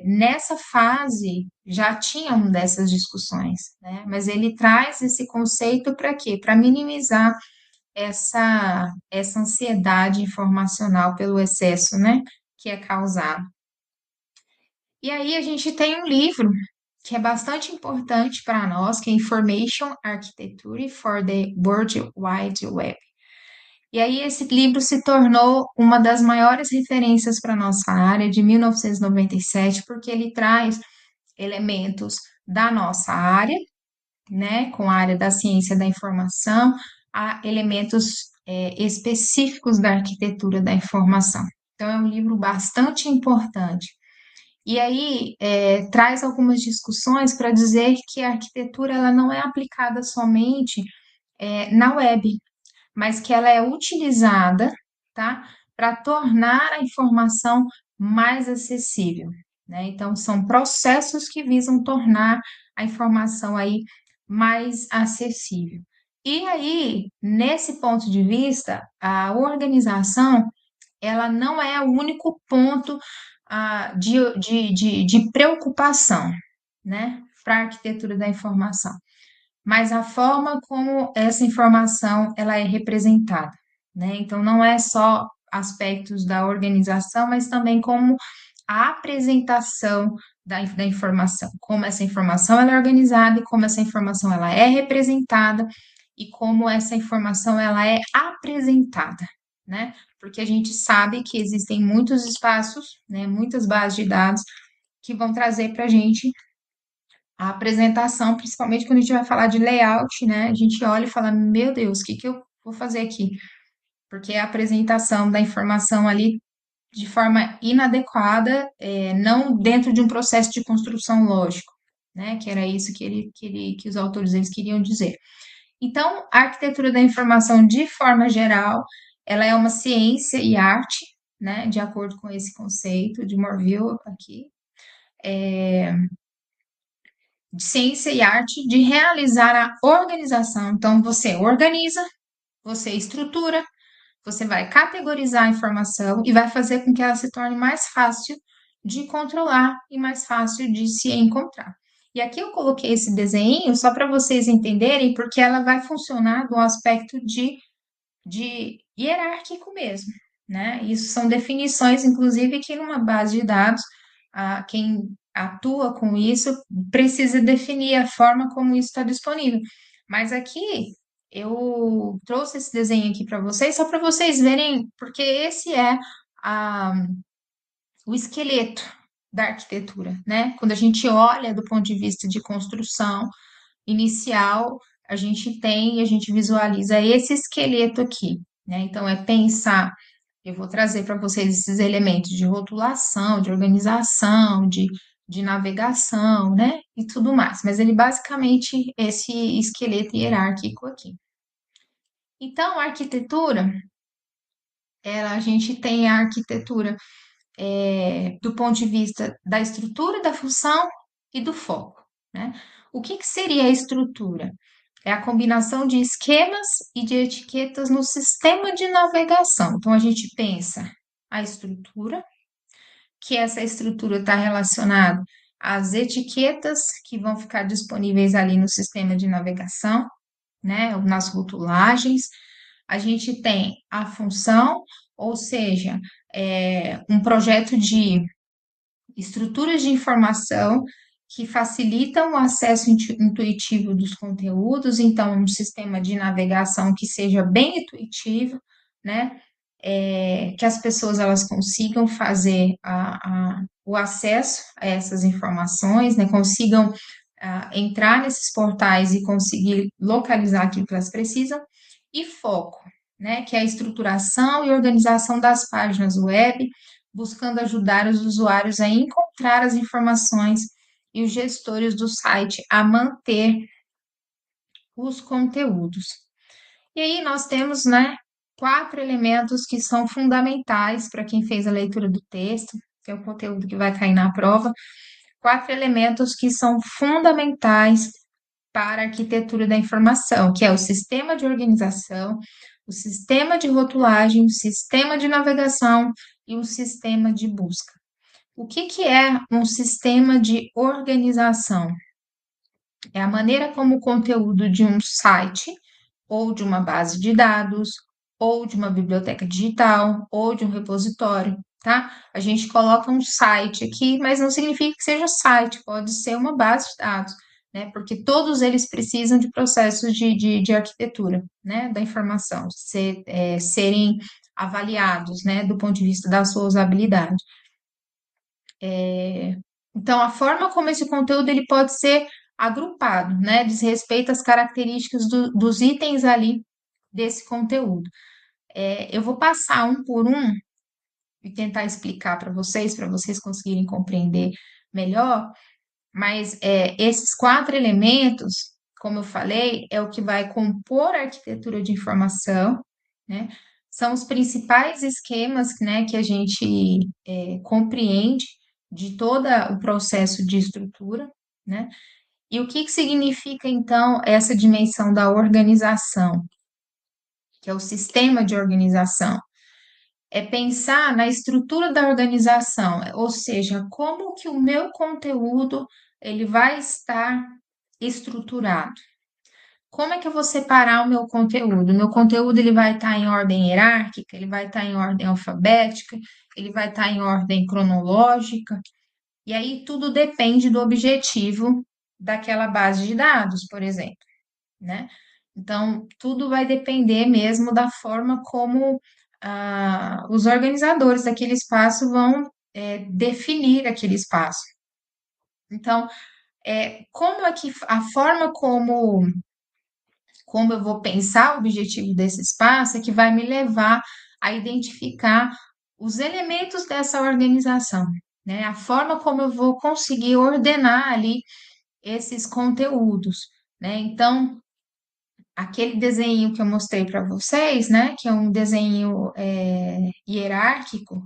nessa fase já tinha uma dessas discussões, né? Mas ele traz esse conceito para quê? Para minimizar essa ansiedade informacional pelo excesso, né? Que é causado. E aí a gente tem um livro que é bastante importante para nós, que é Information Architecture for the World Wide Web. E aí esse livro se tornou uma das maiores referências para a nossa área de 1997, porque ele traz elementos da nossa área, né, com a área da ciência da informação, a elementos específicos da arquitetura da informação. Então, é um livro bastante importante. E aí, traz algumas discussões para dizer que a arquitetura ela não é aplicada somente na web, mas que ela é utilizada, tá, para tornar a informação mais acessível, né? Então, são processos que visam tornar a informação aí mais acessível. E aí, nesse ponto de vista, a organização, ela não é o único ponto de preocupação, né, para a arquitetura da informação, mas a forma como essa informação ela é representada, né? Então não é só aspectos da organização, mas também como a apresentação da informação, como essa informação ela é organizada e como essa informação ela é representada e como essa informação ela é apresentada, né? Porque a gente sabe que existem muitos espaços, né, muitas bases de dados que vão trazer para a gente a apresentação, principalmente quando a gente vai falar de layout, né? A gente olha e fala, meu Deus, o que que eu vou fazer aqui? Porque a apresentação da informação ali de forma inadequada, não dentro de um processo de construção lógico, né? Que era isso que os autores eles queriam dizer. Então, a arquitetura da informação, de forma geral, ela é uma ciência e arte, né? De acordo com esse conceito de Morville aqui, de ciência e arte de realizar a organização. Então, você organiza, você estrutura, você vai categorizar a informação e vai fazer com que ela se torne mais fácil de controlar e mais fácil de se encontrar. E aqui eu coloquei esse desenho só para vocês entenderem, porque ela vai funcionar do aspecto de hierárquico mesmo, né? Isso são definições, inclusive, que numa base de dados, quem atua com isso precisa definir a forma como isso está disponível. Mas aqui eu trouxe esse desenho aqui para vocês, só para vocês verem, porque esse é a, o esqueleto da arquitetura, né? Quando a gente olha do ponto de vista de construção inicial, a gente visualiza esse esqueleto aqui, né? Então, é pensar, eu vou trazer para vocês esses elementos de rotulação, de organização, de navegação, né? E tudo mais. Mas ele basicamente esse esqueleto hierárquico aqui. Então, a arquitetura, a gente tem a arquitetura do ponto de vista da estrutura, da função e do foco, né? O que que seria a estrutura? É a combinação de esquemas e de etiquetas no sistema de navegação. Então, a gente pensa a estrutura, que essa estrutura está relacionada às etiquetas que vão ficar disponíveis ali no sistema de navegação, né, nas rotulagens. A gente tem a função, ou seja, um projeto de estruturas de informação que facilitam o acesso intuitivo dos conteúdos, então, um sistema de navegação que seja bem intuitivo, né? Que as pessoas elas consigam fazer o acesso a essas informações, né? Consigam entrar nesses portais e conseguir localizar aquilo que elas precisam, e foco, né? Que é a estruturação e organização das páginas web, buscando ajudar os usuários a encontrar as informações e os gestores do site a manter os conteúdos. E aí nós temos, né, 4 elementos que são fundamentais para quem fez a leitura do texto, que é o conteúdo que vai cair na prova. 4 elementos que são fundamentais para a arquitetura da informação, que é o sistema de organização, o sistema de rotulagem, o sistema de navegação e o sistema de busca. O que que é um sistema de organização? É a maneira como o conteúdo de um site, ou de uma base de dados, ou de uma biblioteca digital, ou de um repositório, tá? A gente coloca um site aqui, mas não significa que seja site, pode ser uma base de dados, né? Porque todos eles precisam de processos de arquitetura, né? Da informação, serem avaliados, né? Do ponto de vista da sua usabilidade. Então, a forma como esse conteúdo ele pode ser agrupado, né? Diz respeito às características dos itens ali desse conteúdo. Eu vou passar um por um e tentar explicar para vocês conseguirem compreender melhor, mas esses 4 elementos, como eu falei, é o que vai compor a arquitetura de informação, né? São os principais esquemas, né, que a gente compreende de todo o processo de estrutura, né? E o que que significa, então, essa dimensão da organização, que é o sistema de organização? É pensar na estrutura da organização, ou seja, como que o meu conteúdo ele vai estar estruturado. Como é que eu vou separar o meu conteúdo? O meu conteúdo ele vai estar em ordem hierárquica, ele vai estar em ordem alfabética, ele vai estar em ordem cronológica, e aí tudo depende do objetivo daquela base de dados, por exemplo, né? Então, tudo vai depender mesmo da forma como os organizadores daquele espaço vão definir aquele espaço. Então, como é que a forma como eu vou pensar o objetivo desse espaço é que vai me levar a identificar os elementos dessa organização, né? A forma como eu vou conseguir ordenar ali esses conteúdos, né? Então, aquele desenho que eu mostrei para vocês, né? Que é um desenho hierárquico,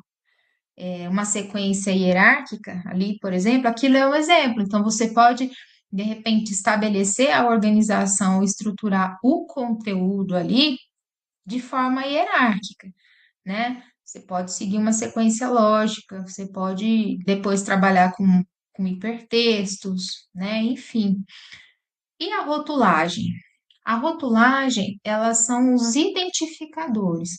uma sequência hierárquica ali, por exemplo, aquilo é um exemplo. Então, você pode, de repente, estabelecer a organização, estruturar o conteúdo ali de forma hierárquica, né? Você pode seguir uma sequência lógica, você pode depois trabalhar com hipertextos, né? Enfim. E a rotulagem? A rotulagem, elas são os identificadores.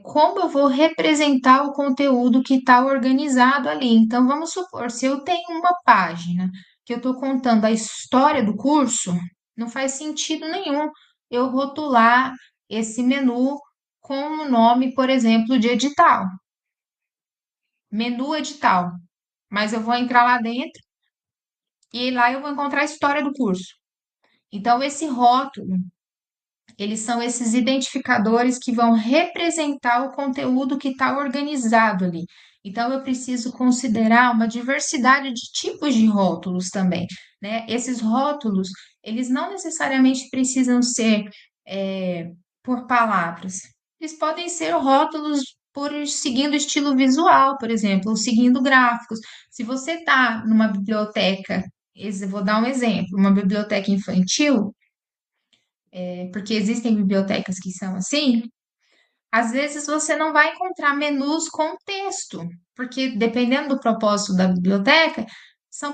Como eu vou representar o conteúdo que está organizado ali. Então, vamos supor, se eu tenho uma página que eu estou contando a história do curso, não faz sentido nenhum eu rotular esse menu com o nome, por exemplo, de edital. Menu edital. Mas eu vou entrar lá dentro e lá eu vou encontrar a história do curso. Então, esse rótulo, eles são esses identificadores que vão representar o conteúdo que está organizado ali. Então, eu preciso considerar uma diversidade de tipos de rótulos também, né? Esses rótulos, eles não necessariamente precisam ser por palavras. Eles podem ser rótulos por seguindo estilo visual, por exemplo, ou seguindo gráficos. Se você está numa biblioteca, vou dar um exemplo, uma biblioteca infantil, porque existem bibliotecas que são assim, às vezes você não vai encontrar menus com texto, porque dependendo do propósito da biblioteca,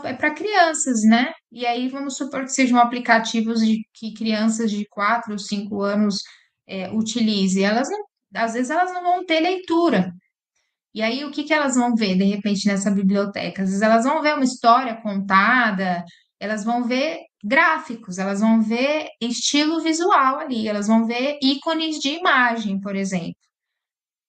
é para crianças, né? E aí vamos supor que sejam aplicativos que crianças de 4 ou 5 anos utilizem. Elas não, às vezes elas não vão ter leitura. E aí, o que que elas vão ver, de repente, nessa biblioteca? Às vezes elas vão ver uma história contada, elas vão ver gráficos, elas vão ver estilo visual ali, elas vão ver ícones de imagem, por exemplo.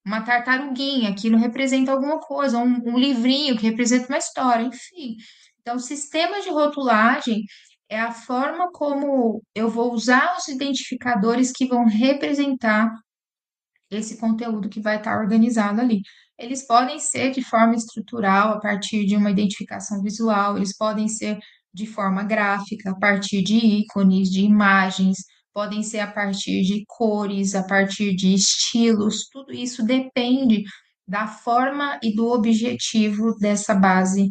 Uma tartaruguinha, aquilo representa alguma coisa, um livrinho que representa uma história, enfim. Então, o sistema de rotulagem é a forma como eu vou usar os identificadores que vão representar esse conteúdo que vai estar organizado ali. Eles podem ser de forma estrutural, a partir de uma identificação visual, eles podem ser de forma gráfica, a partir de ícones, de imagens, podem ser a partir de cores, a partir de estilos, tudo isso depende da forma e do objetivo dessa base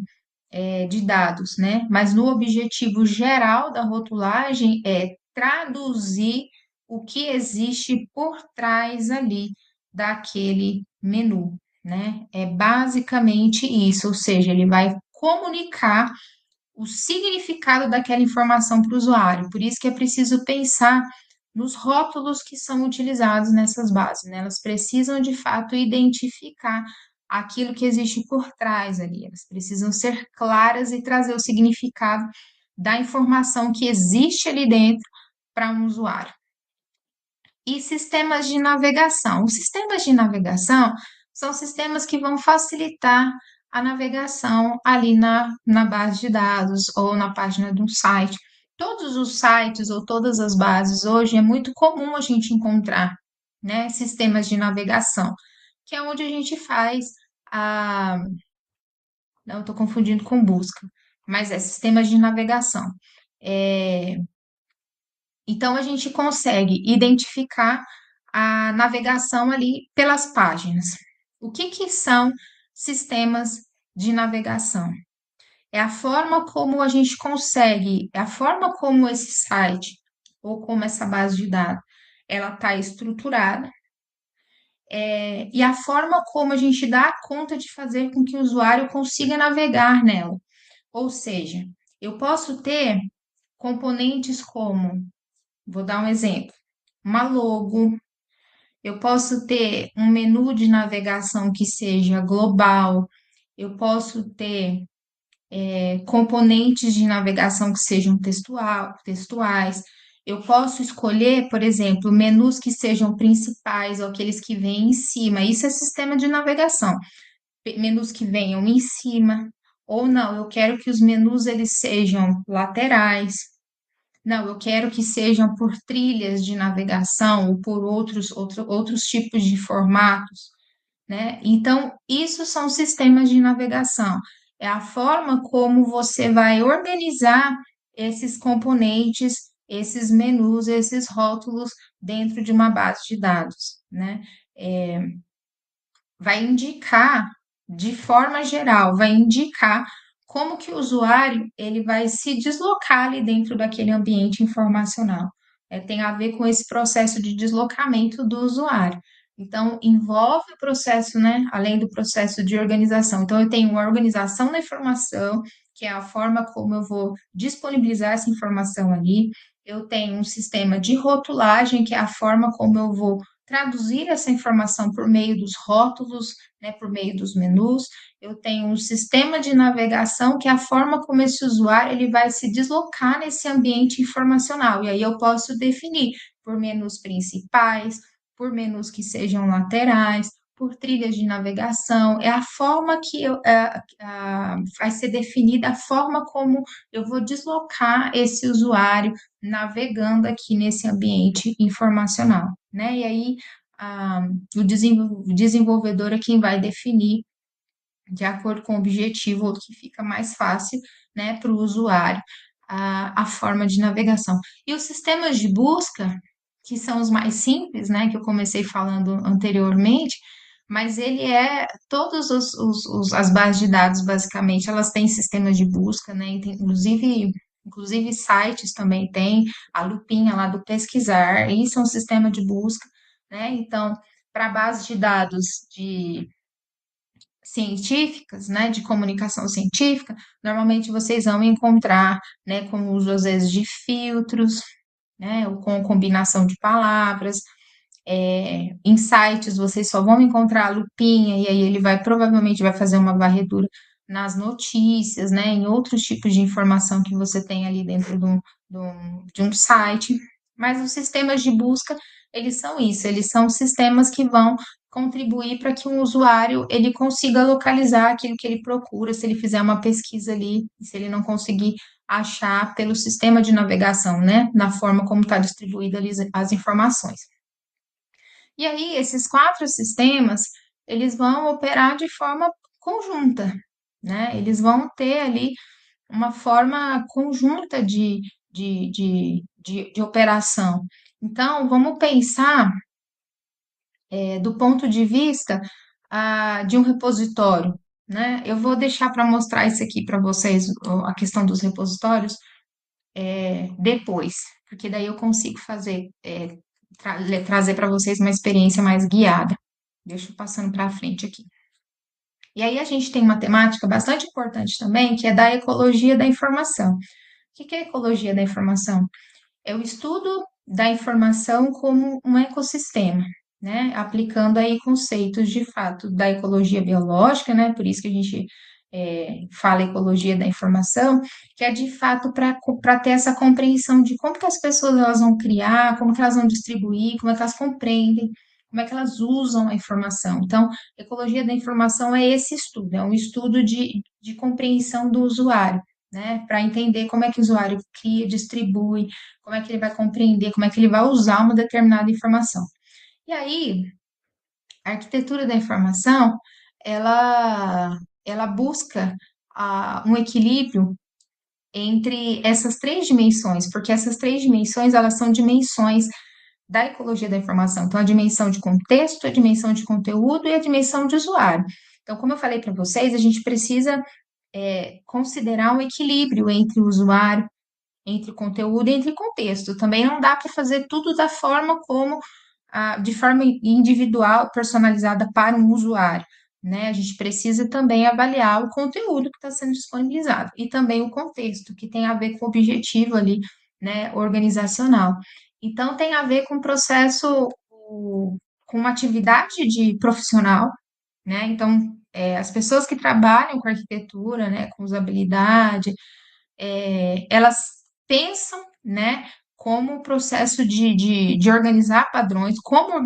de dados, né? Mas no objetivo geral da rotulagem é traduzir o que existe por trás ali daquele menu, né? É basicamente isso, ou seja, ele vai comunicar o significado daquela informação para o usuário. Por isso que é preciso pensar nos rótulos que são utilizados nessas bases, né? Elas precisam de fato identificar aquilo que existe por trás ali. Elas precisam ser claras e trazer o significado da informação que existe ali dentro para um usuário. E sistemas de navegação. Os sistemas de navegação são sistemas que vão facilitar a navegação ali na base de dados ou na página de um site. Todos os sites ou todas as bases hoje é muito comum a gente encontrar, né, sistemas de navegação, que é onde a gente faz a. Não, estou confundindo com busca, mas é sistemas de navegação. É, então, a gente consegue identificar a navegação ali pelas páginas. O que que são sistemas de navegação? É a forma como a gente consegue, é a forma como esse site ou como essa base de dados ela está estruturada, e a forma como a gente dá conta de fazer com que o usuário consiga navegar nela. Ou seja, eu posso ter componentes como, vou dar um exemplo, uma logo, eu posso ter um menu de navegação que seja global, eu posso ter componentes de navegação que sejam textuais, eu posso escolher, por exemplo, menus que sejam principais ou aqueles que vêm em cima. Isso é sistema de navegação. Menus que venham em cima, ou não, eu quero que os menus eles sejam laterais. Não, eu quero que sejam por trilhas de navegação ou por outros tipos de formatos, né? Então, isso são sistemas de navegação. É a forma como você vai organizar esses componentes, esses menus, esses rótulos dentro de uma base de dados, né? Vai indicar, de forma geral, vai indicar como que o usuário ele vai se deslocar ali dentro daquele ambiente informacional. Tem a ver com esse processo de deslocamento do usuário. Então, envolve o processo, né, além do processo de organização. Então, eu tenho uma organização da informação, que é a forma como eu vou disponibilizar essa informação ali. Eu tenho um sistema de rotulagem, que é a forma como eu vou traduzir essa informação por meio dos rótulos, né, por meio dos menus. Eu tenho um sistema de navegação que é a forma como esse usuário ele vai se deslocar nesse ambiente informacional. E aí eu posso definir por menus principais, por menus que sejam laterais, por trilhas de navegação, é a forma que vai ser definida a forma como eu vou deslocar esse usuário navegando aqui nesse ambiente informacional, né? E aí, o desenvolvedor é quem vai definir de acordo com o objetivo, que fica mais fácil, né, para o usuário a forma de navegação. E os sistemas de busca, que são os mais simples, né, que eu comecei falando anteriormente, mas ele é todos as bases de dados, basicamente, elas têm sistemas de busca, né, e inclusive sites também tem a lupinha lá do pesquisar, isso é um sistema de busca, né? Então, para base de dados de científicas, né, de comunicação científica, normalmente vocês vão encontrar, né, com o uso às vezes de filtros, né, ou com combinação de palavras. Em sites vocês só vão encontrar a lupinha e aí ele provavelmente vai fazer uma varredura nas notícias, né, em outros tipos de informação que você tem ali dentro de um site. Mas os sistemas de busca, eles são isso, eles são sistemas que vão contribuir para que um usuário ele consiga localizar aquilo que ele procura, se ele fizer uma pesquisa ali, se ele não conseguir achar pelo sistema de navegação, né, na forma como está distribuída ali as informações. E aí, esses quatro sistemas, eles vão operar de forma conjunta, né? Eles vão ter ali uma forma conjunta de operação. Então, vamos pensar do ponto de vista de um repositório, né? Eu vou deixar para mostrar isso aqui para vocês, a questão dos repositórios, depois, porque daí eu consigo trazer para vocês uma experiência mais guiada. Deixa eu passando para frente aqui. E aí a gente tem uma temática bastante importante também, que é da ecologia da informação. O que é a ecologia da informação? É o estudo da informação como um ecossistema, né? Aplicando aí conceitos de fato da ecologia biológica, né? Por isso que a gente fala ecologia da informação, que é de fato para ter essa compreensão de como que as pessoas elas vão criar, como que elas vão distribuir, como é que elas compreendem, como é que elas usam a informação. Então, ecologia da informação é esse estudo, é um estudo de compreensão do usuário, né? Para entender como é que o usuário cria, distribui, como é que ele vai compreender, como é que ele vai usar uma determinada informação. E aí, a arquitetura da informação, ela busca um equilíbrio entre essas três dimensões, porque essas três dimensões, elas são dimensões da ecologia da informação. Então, a dimensão de contexto, a dimensão de conteúdo e a dimensão de usuário. Então, como eu falei para vocês, a gente precisa considerar um equilíbrio entre o usuário, entre conteúdo e entre contexto. Também não dá para fazer tudo da forma como, de forma individual, personalizada para um usuário, né? A gente precisa também avaliar o conteúdo que está sendo disponibilizado e também o contexto, que tem a ver com o objetivo ali, né, organizacional. Então, tem a ver com o processo, com uma atividade de profissional, né? Então, as pessoas que trabalham com arquitetura, né, com usabilidade, elas pensam, né, como o processo de organizar padrões, como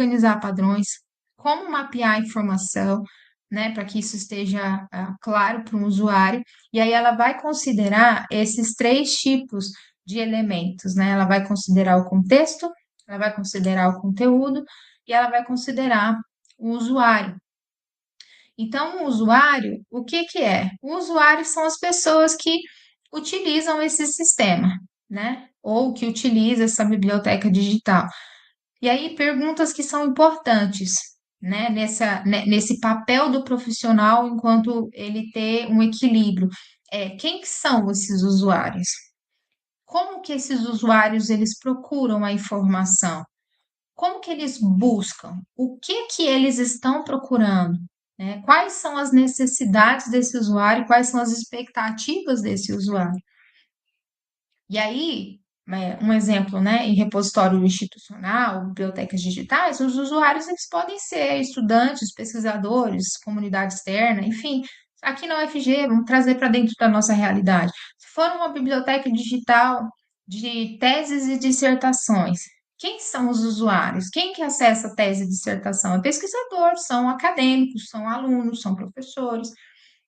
mapear a informação, né, para que isso esteja claro para o usuário, e aí ela vai considerar esses três tipos de elementos, né? Ela vai considerar o contexto, ela vai considerar o conteúdo e ela vai considerar o usuário. Então, o usuário, o que que é? O usuário são as pessoas que utilizam esse sistema, né? Ou que utiliza essa biblioteca digital. E aí, perguntas que são importantes, né? Nesse papel do profissional enquanto ele ter um equilíbrio. Quem que são esses usuários? Como que esses usuários eles procuram a informação? Como que eles buscam? O que que eles estão procurando? Né? Quais são as necessidades desse usuário? Quais são as expectativas desse usuário? E aí, um exemplo, né, em repositório institucional, bibliotecas digitais, os usuários eles podem ser estudantes, pesquisadores, comunidade externa, enfim. Aqui na UFG, vamos trazer para dentro da nossa realidade. Se for uma biblioteca digital de teses e dissertações, Quem são os usuários? Quem que acessa a tese de dissertação? É pesquisador, são acadêmicos, são alunos, são professores,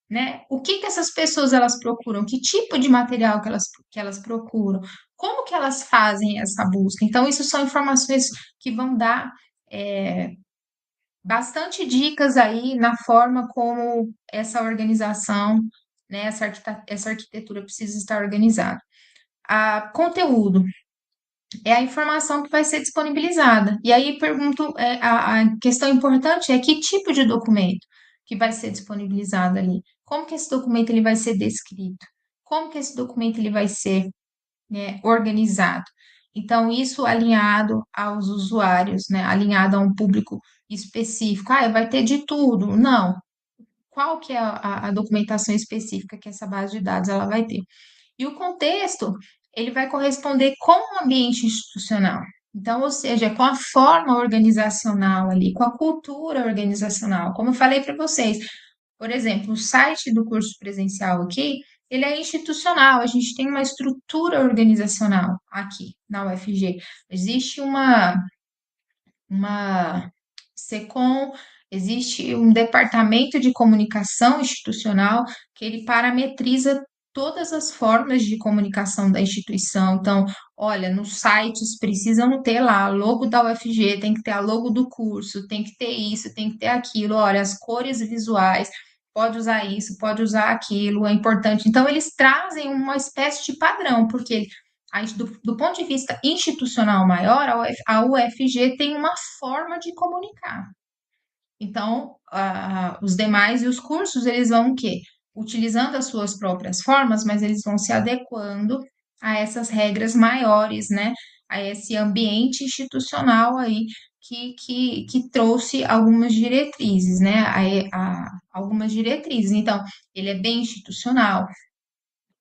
né? O que que essas pessoas elas procuram? Que tipo de material que elas procuram? Como que elas fazem essa busca? Então, isso são informações que vão dar bastante dicas aí na forma como essa organização, né, essa arquitetura precisa estar organizada. Conteúdo é a informação que vai ser disponibilizada. E aí pergunto, a questão importante é que tipo de documento que vai ser disponibilizado ali? Como que esse documento ele vai ser descrito? Como que esse documento ele vai ser, né, organizado? Então, isso alinhado aos usuários, né, alinhado a um público específico. Ah, vai ter de tudo. Não. Qual que é a documentação específica que essa base de dados ela vai ter? E o contexto, ele vai corresponder com o ambiente institucional. Então, ou seja, com a forma organizacional ali, com a cultura organizacional. Como eu falei para vocês, por exemplo, o site do curso presencial aqui, ele é institucional, a gente tem uma estrutura organizacional aqui na UFG. Existe uma SECOM, existe um departamento de comunicação institucional que ele parametriza todas as formas de comunicação da instituição. Então, olha, nos sites precisam ter lá a logo da UFG, tem que ter a logo do curso, tem que ter isso, tem que ter aquilo. Olha, as cores visuais, pode usar isso, pode usar aquilo, é importante. Então, eles trazem uma espécie de padrão, porque do ponto de vista institucional maior, a UFG tem uma forma de comunicar. Então, os demais e os cursos, eles vão o quê? Utilizando as suas próprias formas, mas eles vão se adequando a essas regras maiores, né? A esse ambiente institucional aí que trouxe algumas diretrizes, né? Algumas diretrizes. Então, ele é bem institucional,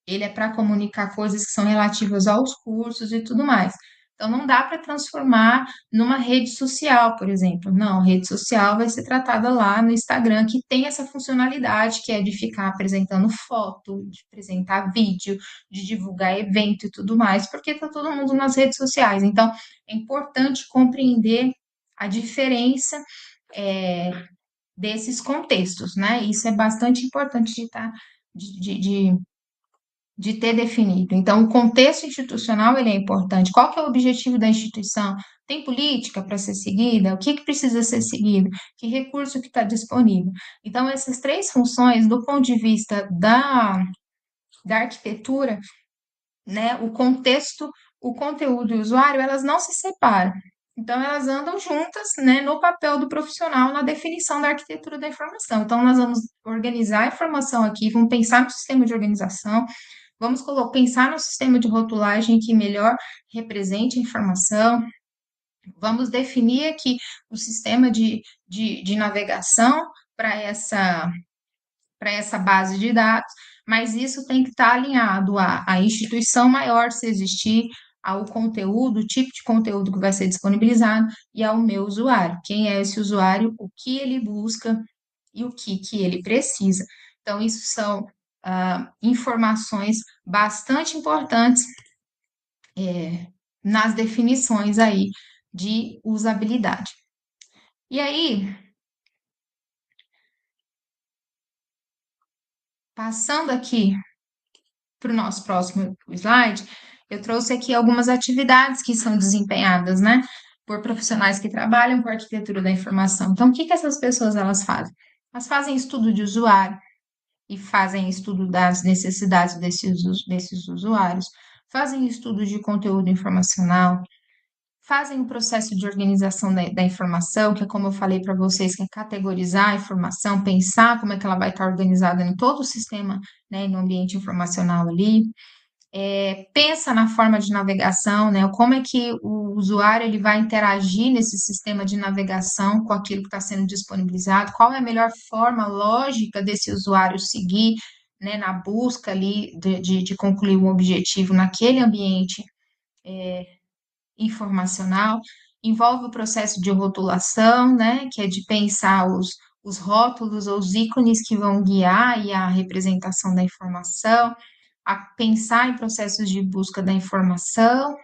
ele é para comunicar coisas que são relativas aos cursos e tudo mais. Então, não dá para transformar numa rede social, por exemplo. Não, rede social vai ser tratada lá no Instagram, que tem essa funcionalidade, que é de ficar apresentando foto, de apresentar vídeo, de divulgar evento e tudo mais, porque está todo mundo nas redes sociais. Então, é importante compreender a diferença desses contextos, né? Isso é bastante importante de estar de ter definido. Então, o contexto institucional ele é importante. Qual que é o objetivo da instituição? Tem política para ser seguida? O que, que precisa ser seguido? Que recurso que está disponível? Então, essas três funções, do ponto de vista da arquitetura, né, o contexto, o conteúdo e o usuário, elas não se separam. Então, elas andam juntas, né, no papel do profissional na definição da arquitetura da informação. Então, nós vamos organizar a informação aqui, vamos pensar no sistema de organização, vamos pensar no sistema de rotulagem que melhor represente a informação. Vamos definir aqui o sistema de navegação para essa base de dados, mas isso tem que estar alinhado à instituição maior, se existir, ao conteúdo, o tipo de conteúdo que vai ser disponibilizado e ao meu usuário. Quem é esse usuário, o que ele busca e o que ele precisa. Então, isso são informações bastante importantes nas definições aí de usabilidade. E aí, passando aqui para o nosso próximo slide, eu trouxe aqui algumas atividades que são desempenhadas, né, por profissionais que trabalham com arquitetura da informação. Então, o que que essas pessoas elas fazem? Elas fazem estudo de usuário e fazem estudo das necessidades desses usuários, fazem estudo de conteúdo informacional, fazem o processo de organização da informação, que é como eu falei para vocês, que é categorizar a informação, pensar como é que ela vai estar organizada em todo o sistema, né, no ambiente informacional ali. Pensa na forma de navegação, né, como é que o usuário ele vai interagir nesse sistema de navegação com aquilo que está sendo disponibilizado, qual é a melhor forma lógica desse usuário seguir, né, na busca ali de concluir um objetivo naquele ambiente informacional, envolve o processo de rotulação, né, que é de pensar os rótulos ou os ícones que vão guiar aí a representação da informação, a pensar em processos de busca da informação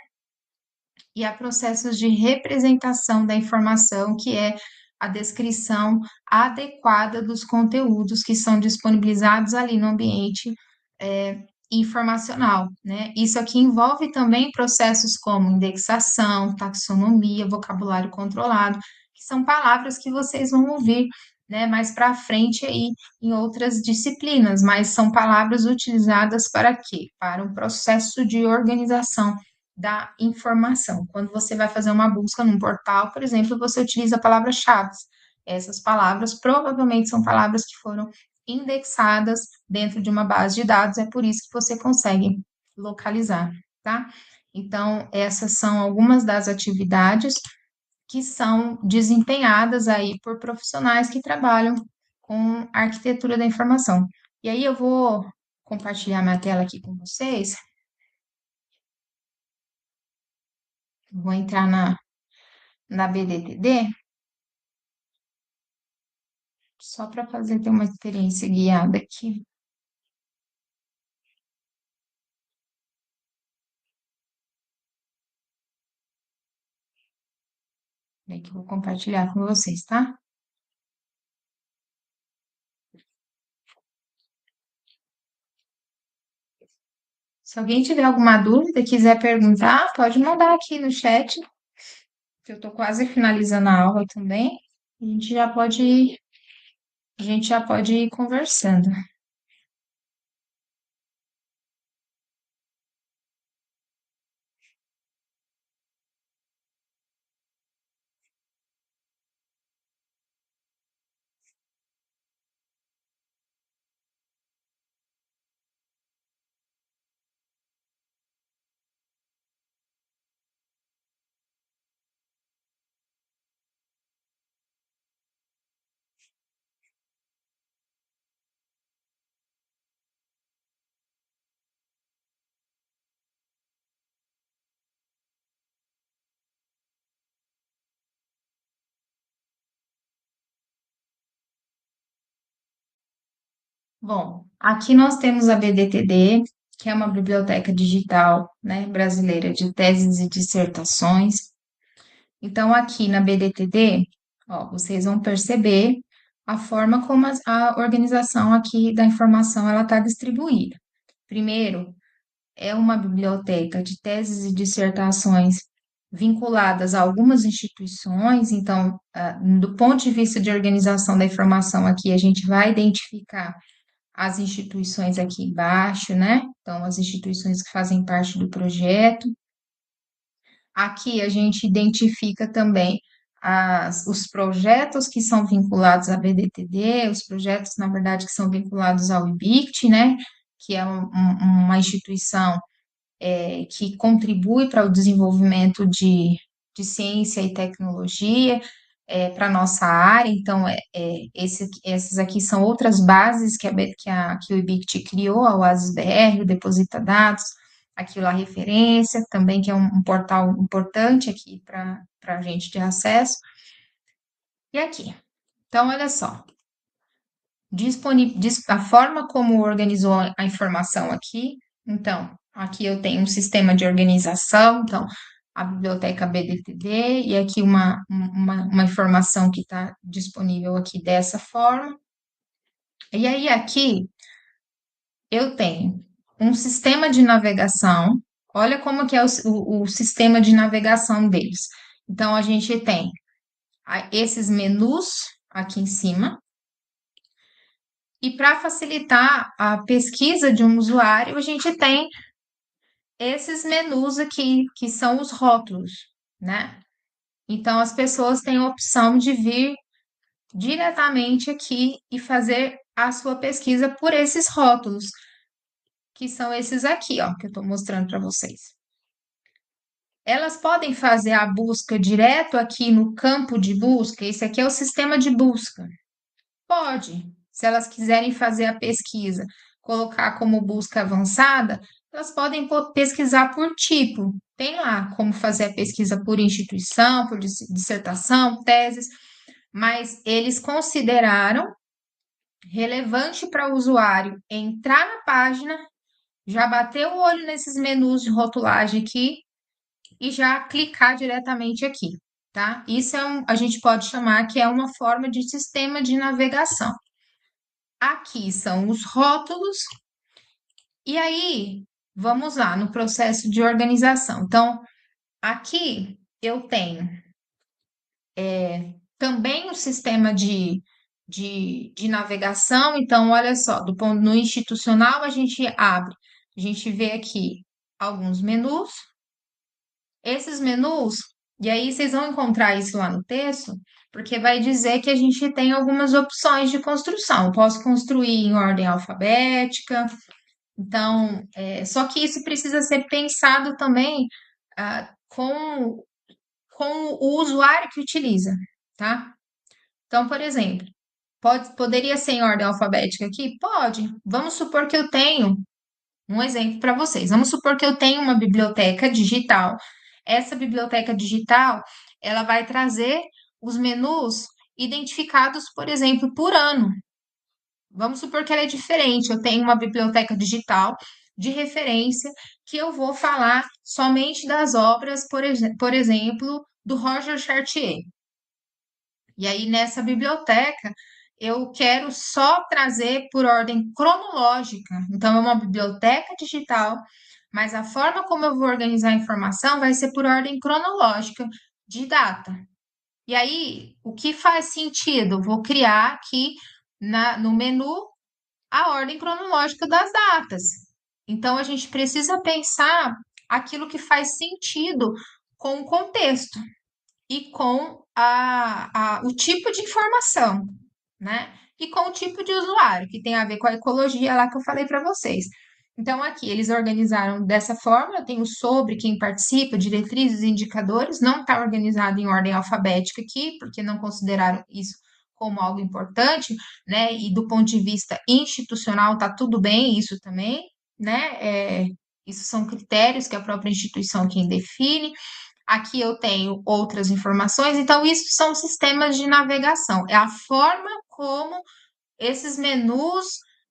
e há processos de representação da informação, que é a descrição adequada dos conteúdos que são disponibilizados ali no ambiente informacional, né? Isso aqui envolve também processos como indexação, taxonomia, vocabulário controlado, que são palavras que vocês vão ouvir, né, mais para frente aí em outras disciplinas, mas são palavras utilizadas para quê? Para um processo de organização da informação. Quando você vai fazer uma busca num portal, por exemplo, você utiliza palavras-chave. Essas palavras provavelmente são palavras que foram indexadas dentro de uma base de dados, é por isso que você consegue localizar, tá? Então, essas são algumas das atividades que são desempenhadas aí por profissionais que trabalham com arquitetura da informação. E aí eu vou compartilhar minha tela aqui com vocês. Vou entrar na BDTD, só para fazer ter uma experiência guiada aqui. Bem que eu vou compartilhar com vocês, tá? Se alguém tiver alguma dúvida, quiser perguntar, pode mandar aqui no chat, que eu estou quase finalizando a aula também. A gente já pode ir conversando. Bom, aqui nós temos a BDTD, que é uma biblioteca digital, né, brasileira de teses e dissertações. Então, aqui na BDTD, ó, vocês vão perceber a forma como a organização aqui da informação ela está distribuída. Primeiro, é uma biblioteca de teses e dissertações vinculadas a algumas instituições. Então, do ponto de vista de organização da informação aqui, a gente vai identificar as instituições aqui embaixo, né? Então, as instituições que fazem parte do projeto. Aqui a gente identifica também os projetos que são vinculados à BDTD, os projetos, na verdade, que são vinculados ao IBICT, né? Que é uma instituição que contribui para o desenvolvimento de ciência e tecnologia para a nossa área. Então, essas aqui são outras bases que o IBICT criou, a OASIS-BR, o Deposita Dados, aqui a referência, também que é um portal importante aqui para a gente de acesso. E aqui, então, olha só, a forma como organizou a informação aqui. Então, aqui eu tenho um sistema de organização, então, a biblioteca BDTD, e aqui uma informação que está disponível aqui dessa forma. E aí, aqui, eu tenho um sistema de navegação, olha como que é o sistema de navegação deles. Então, a gente tem esses menus aqui em cima, e para facilitar a pesquisa de um usuário, a gente tem esses menus aqui, que são os rótulos, né? Então, as pessoas têm a opção de vir diretamente aqui e fazer a sua pesquisa por esses rótulos, que são esses aqui, ó, que eu estou mostrando para vocês. Elas podem fazer a busca direto aqui no campo de busca, esse aqui é o sistema de busca. Pode, se elas quiserem fazer a pesquisa, colocar como busca avançada, elas podem pesquisar por tipo. Tem lá como fazer a pesquisa por instituição, por dissertação, teses, mas eles consideraram relevante para o usuário entrar na página, já bater o olho nesses menus de rotulagem aqui e já clicar diretamente aqui, tá? Isso a gente pode chamar que é uma forma de sistema de navegação. Aqui são os rótulos, e aí vamos lá no processo de organização. Então, aqui eu tenho também o sistema de navegação. Então, olha só, do ponto no institucional, a gente abre, a gente vê aqui alguns menus. Esses menus, e aí vocês vão encontrar isso lá no texto, porque vai dizer que a gente tem algumas opções de construção. Eu posso construir em ordem alfabética, então, só que isso precisa ser pensado também com o usuário que utiliza, tá? Então, por exemplo, poderia ser em ordem alfabética aqui? Pode. Vamos supor que eu tenho um exemplo para vocês. Vamos supor que eu tenho uma biblioteca digital. Essa biblioteca digital, ela vai trazer os menus identificados, por exemplo, por ano. Vamos supor que ela é diferente. Eu tenho uma biblioteca digital de referência que eu vou falar somente das obras, por exemplo, do Roger Chartier. E aí, nessa biblioteca, eu quero só trazer por ordem cronológica. Então, é uma biblioteca digital, mas a forma como eu vou organizar a informação vai ser por ordem cronológica de data. E aí, o que faz sentido? Vou criar aqui no menu a ordem cronológica das datas. Então, a gente precisa pensar aquilo que faz sentido com o contexto e com o tipo de informação, né? E com o tipo de usuário, que tem a ver com a ecologia lá que eu falei para vocês. Então, aqui eles organizaram dessa forma: eu tenho sobre quem participa, diretrizes e indicadores. Não está organizado em ordem alfabética aqui, porque não consideraram isso como algo importante, né? E do ponto de vista institucional, tá tudo bem isso também, né? Isso são critérios que a própria instituição quem define. Aqui eu tenho outras informações, então isso são sistemas de navegação. É a forma como esses menus,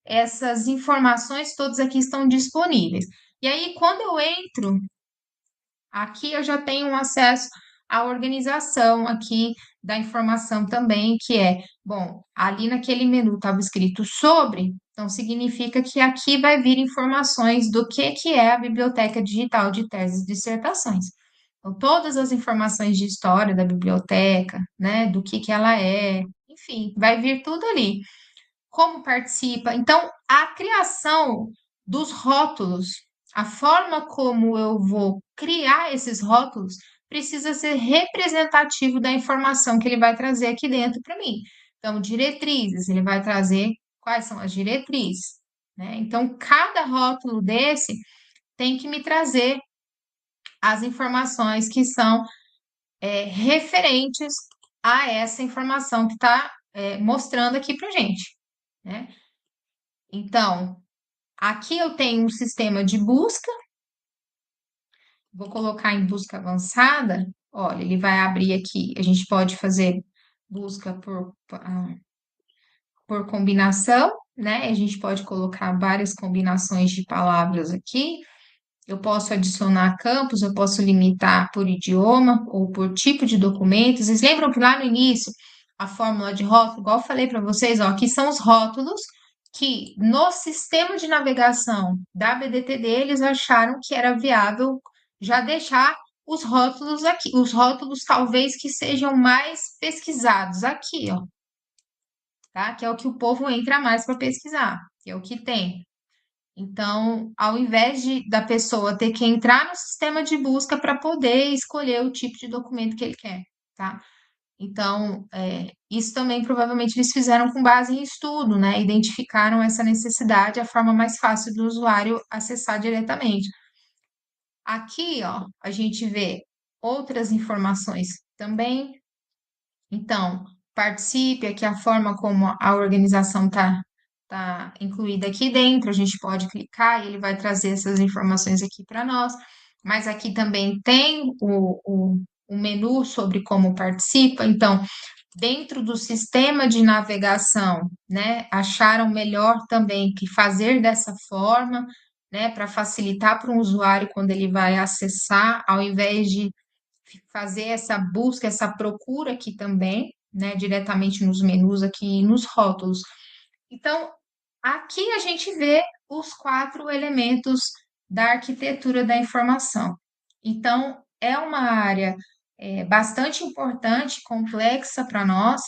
essas informações todas aqui estão disponíveis. E aí, quando eu entro aqui, eu já tenho um acesso à organização aqui da informação também, que é, bom, ali naquele menu estava escrito sobre, então significa que aqui vai vir informações do que é a Biblioteca Digital de Teses e Dissertações. Então, todas as informações de história da biblioteca, né, do que ela é, enfim, vai vir tudo ali. Como participa? Então, a criação dos rótulos, a forma como eu vou criar esses rótulos, precisa ser representativo da informação que ele vai trazer aqui dentro para mim. Então, diretrizes, ele vai trazer quais são as diretrizes, né? Então, cada rótulo desse tem que me trazer as informações que são referentes a essa informação que está mostrando aqui para gente, né? Então, aqui eu tenho um sistema de busca, vou colocar em busca avançada. Olha, ele vai abrir aqui. A gente pode fazer busca por combinação, né? A gente pode colocar várias combinações de palavras aqui. Eu posso adicionar campos, eu posso limitar por idioma ou por tipo de documentos. Vocês lembram que lá no início, a fórmula de rótulo, igual eu falei para vocês, ó, aqui são os rótulos que no sistema de navegação da BDTD eles acharam que era viável já deixar os rótulos aqui, os rótulos talvez que sejam mais pesquisados aqui, ó, tá? Que é o que o povo entra mais para pesquisar, que é o que tem. Então, ao invés da pessoa ter que entrar no sistema de busca para poder escolher o tipo de documento que ele quer, tá? Então, isso também provavelmente eles fizeram com base em estudo, né? Identificaram essa necessidade, a forma mais fácil do usuário acessar diretamente. Aqui, ó, a gente vê outras informações também. Então, participe, aqui a forma como a organização tá incluída aqui dentro. A gente pode clicar e ele vai trazer essas informações aqui para nós. Mas aqui também tem o menu sobre como participa. Então, dentro do sistema de navegação, né, acharam melhor também que fazer dessa forma. né, para facilitar para um usuário quando ele vai acessar, ao invés de fazer essa busca, essa procura aqui também, né, diretamente nos menus aqui e nos rótulos. Então, aqui a gente vê os quatro elementos da arquitetura da informação. Então, é uma área bastante importante, complexa para nós,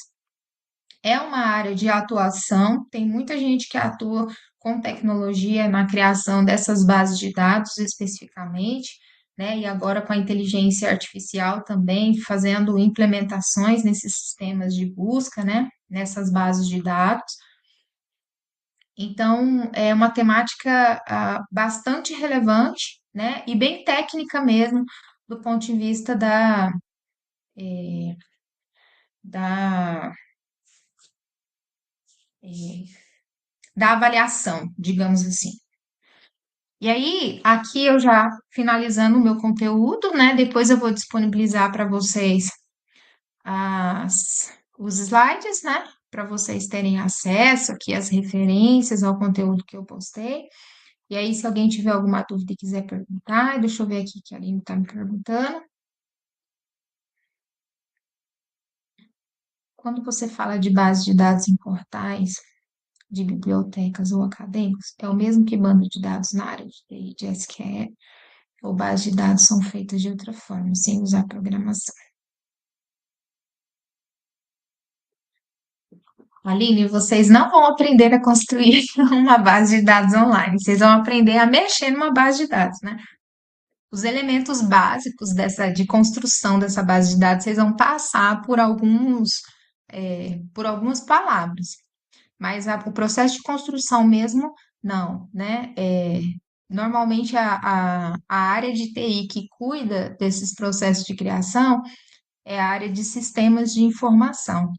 é uma área de atuação, tem muita gente que atua com tecnologia na criação dessas bases de dados especificamente, né? E agora com a inteligência artificial também fazendo implementações nesses sistemas de busca, né? Nessas bases de dados. Então, é uma temática bastante relevante, né? E bem técnica mesmo, do ponto de vista da, eh, da avaliação, digamos assim. E aí, aqui eu já finalizando o meu conteúdo, né? Depois eu vou disponibilizar para vocês os slides, né? Para vocês terem acesso aqui às referências ao conteúdo que eu postei. E aí, se alguém tiver alguma dúvida e quiser perguntar, deixa eu ver aqui que a Aline está me perguntando. Quando você fala de base de dados em portais de bibliotecas ou acadêmicos, é o mesmo que banco de dados na área de TI, de SQL, ou bases de dados são feitas de outra forma, sem usar programação. Aline, vocês não vão aprender a construir uma base de dados online, vocês vão aprender a mexer numa base de dados, né? Os elementos básicos de construção dessa base de dados, vocês vão passar por algumas palavras, mas o processo de construção mesmo, não, né? Normalmente a área de TI que cuida desses processos de criação é a área de sistemas de informação.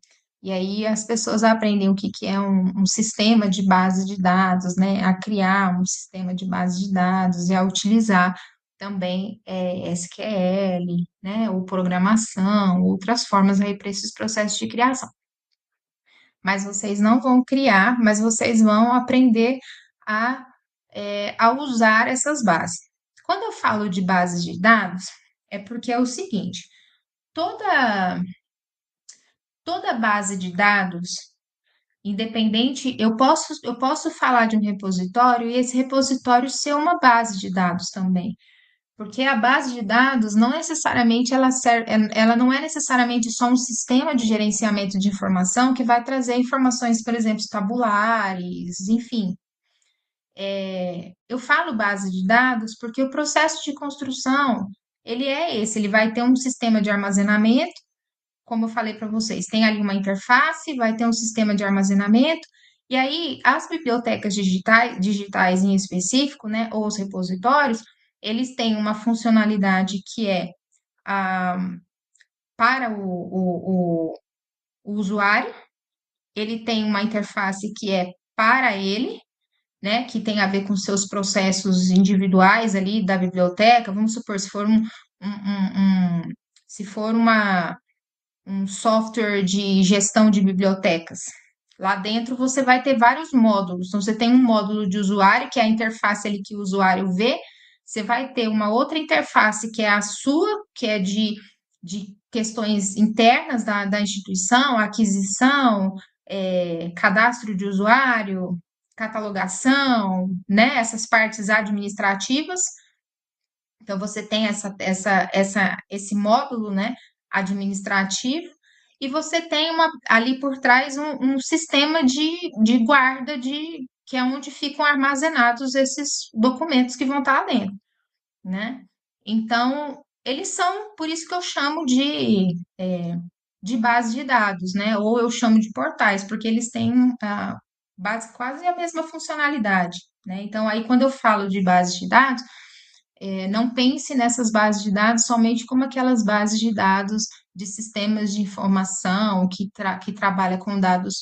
E aí as pessoas aprendem o que é um sistema de base de dados, né? A criar um sistema de base de dados e a utilizar também SQL, né? Ou programação, outras formas aí para esses processos de criação. Mas vocês não vão criar, mas vocês vão aprender a, a usar essas bases. Quando eu falo de base de dados, é porque é o seguinte: toda toda base de dados, independente, eu posso falar de um repositório e esse repositório ser uma base de dados também. Porque a base de dados não necessariamente ela não é necessariamente só um sistema de gerenciamento de informação que vai trazer informações, por exemplo, tabulares, enfim. Eu falo base de dados porque o processo de construção, ele é esse, ele vai ter um sistema de armazenamento, como eu falei para vocês, tem ali uma interface, vai ter um sistema de armazenamento, e aí as bibliotecas digitais em específico, né, ou os repositórios, eles têm uma funcionalidade que é ah, para o usuário, ele tem uma interface que é para ele, né, que tem a ver com seus processos individuais ali da biblioteca. Vamos supor, se for se for um software de gestão de bibliotecas. Lá dentro você vai ter vários módulos. Então, você tem um módulo de usuário, que é a interface ali que o usuário vê. Você vai ter uma outra interface, que é a sua, que é de questões internas da instituição, aquisição, cadastro de usuário, catalogação, né? Essas partes administrativas. Então, você tem esse módulo, né, administrativo, e você tem ali por trás um sistema de guarda, que é onde ficam armazenados esses documentos que vão estar lá dentro, né? Então, eles são, por isso que eu chamo de base de dados, né? Ou eu chamo de portais, porque eles têm quase a mesma funcionalidade, né? Então, aí, quando eu falo de base de dados, não pense nessas bases de dados somente como aquelas bases de dados de sistemas de informação que trabalha com dados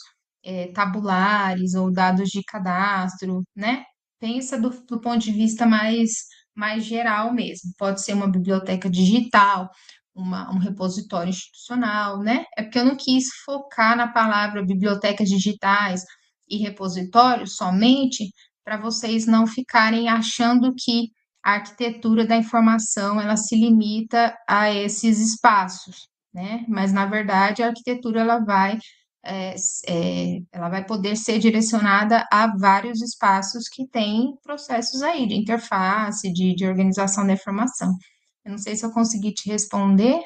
tabulares ou dados de cadastro, né? Pensa do ponto de vista mais geral mesmo. Pode ser uma biblioteca digital, um repositório institucional, né? É porque eu não quis focar na palavra bibliotecas digitais e repositórios somente para vocês não ficarem achando que a arquitetura da informação ela se limita a esses espaços, né? Mas na verdade a arquitetura ela vai poder ser direcionada a vários espaços que têm processos aí de interface, de organização da informação. Eu não sei se eu consegui te responder.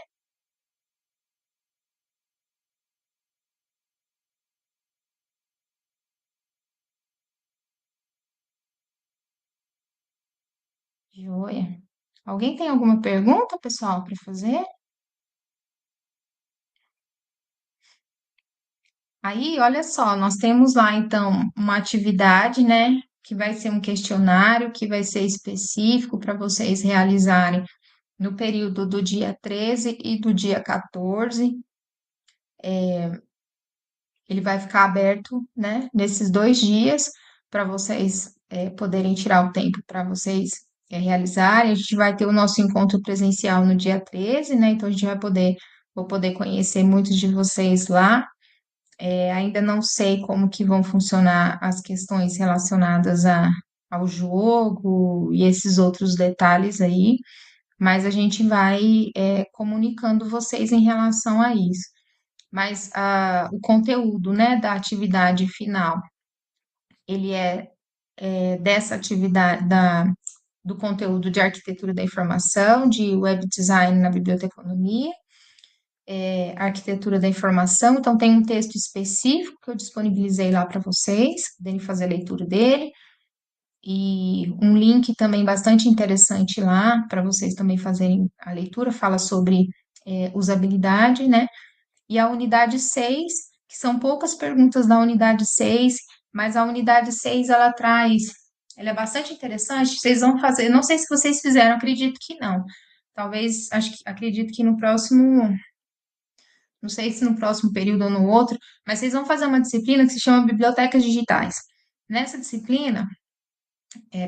Joia. Alguém tem alguma pergunta, pessoal, para fazer? Aí, olha só, nós temos lá então uma atividade, né, que vai ser um questionário que vai ser específico para vocês realizarem no período do dia 13 e do dia 14. Ele vai ficar aberto, né, nesses 2 dias para vocês poderem tirar o tempo para vocês realizarem. A gente vai ter o nosso encontro presencial no dia 13, né? Então a gente vou poder conhecer muitos de vocês lá. Ainda não sei como que vão funcionar as questões relacionadas ao jogo e esses outros detalhes aí, mas a gente vai comunicando vocês em relação a isso. Mas o conteúdo, né, da atividade final, ele dessa atividade do conteúdo de arquitetura da informação, de web design na biblioteconomia, arquitetura da informação. Então, tem um texto específico que eu disponibilizei lá para vocês, poderem fazer a leitura dele, e um link também bastante interessante lá para vocês também fazerem a leitura, fala sobre usabilidade, né? E a unidade 6, que são poucas perguntas da unidade 6, mas a unidade 6 ela é bastante interessante. Vocês vão fazer, não sei se vocês fizeram, acredito que não. Talvez, acredito que no próximo, não sei se no próximo período ou no outro, mas vocês vão fazer uma disciplina que se chama Bibliotecas Digitais. Nessa disciplina,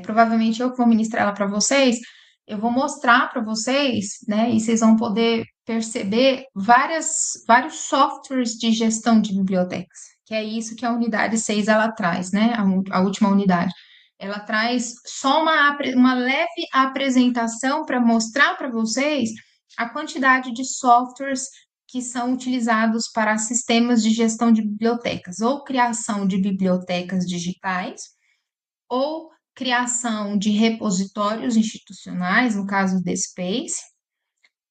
provavelmente eu que vou ministrar ela para vocês, eu vou mostrar para vocês, né, e vocês vão poder perceber vários softwares de gestão de bibliotecas, que é isso que a unidade 6 ela traz, né, a última unidade. Ela traz só uma leve apresentação para mostrar para vocês a quantidade de softwares que são utilizados para sistemas de gestão de bibliotecas, ou criação de bibliotecas digitais, ou criação de repositórios institucionais, no caso do Space,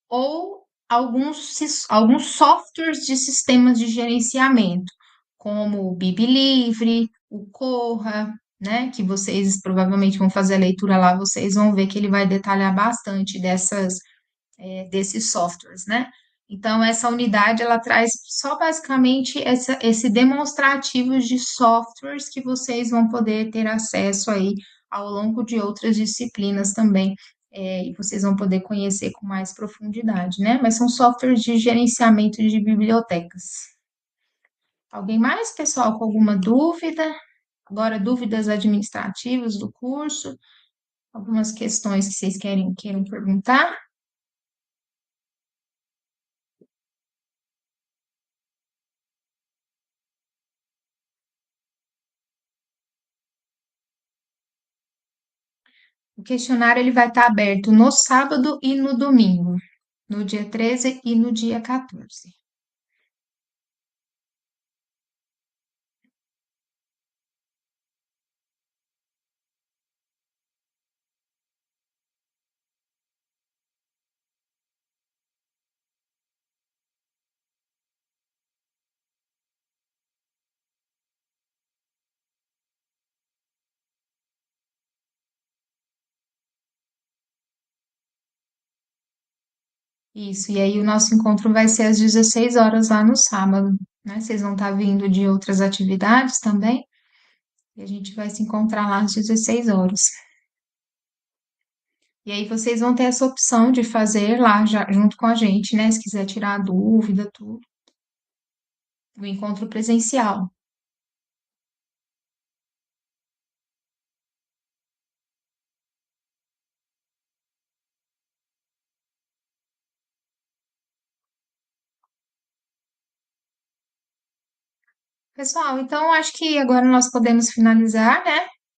ou alguns softwares de sistemas de gerenciamento, como o BibLivre, o Corra, né, que vocês provavelmente vão fazer a leitura lá, vocês vão ver que ele vai detalhar bastante desses softwares, né? Então, essa unidade, ela traz só basicamente esse demonstrativo de softwares que vocês vão poder ter acesso aí ao longo de outras disciplinas também, e vocês vão poder conhecer com mais profundidade, né? Mas são softwares de gerenciamento de bibliotecas. Alguém mais, pessoal, com alguma dúvida? Agora, dúvidas administrativas do curso? Algumas questões que vocês queiram perguntar? O questionário ele vai estar aberto no sábado e no domingo, no dia 13 e no dia 14. Isso, e aí o nosso encontro vai ser às 16 horas lá no sábado, né? Vocês vão estar vindo de outras atividades também, e a gente vai se encontrar lá às 16 horas. E aí vocês vão ter essa opção de fazer lá já, junto com a gente, né? Se quiser tirar a dúvida, tudo, o encontro presencial. Pessoal, então acho que agora nós podemos finalizar, né?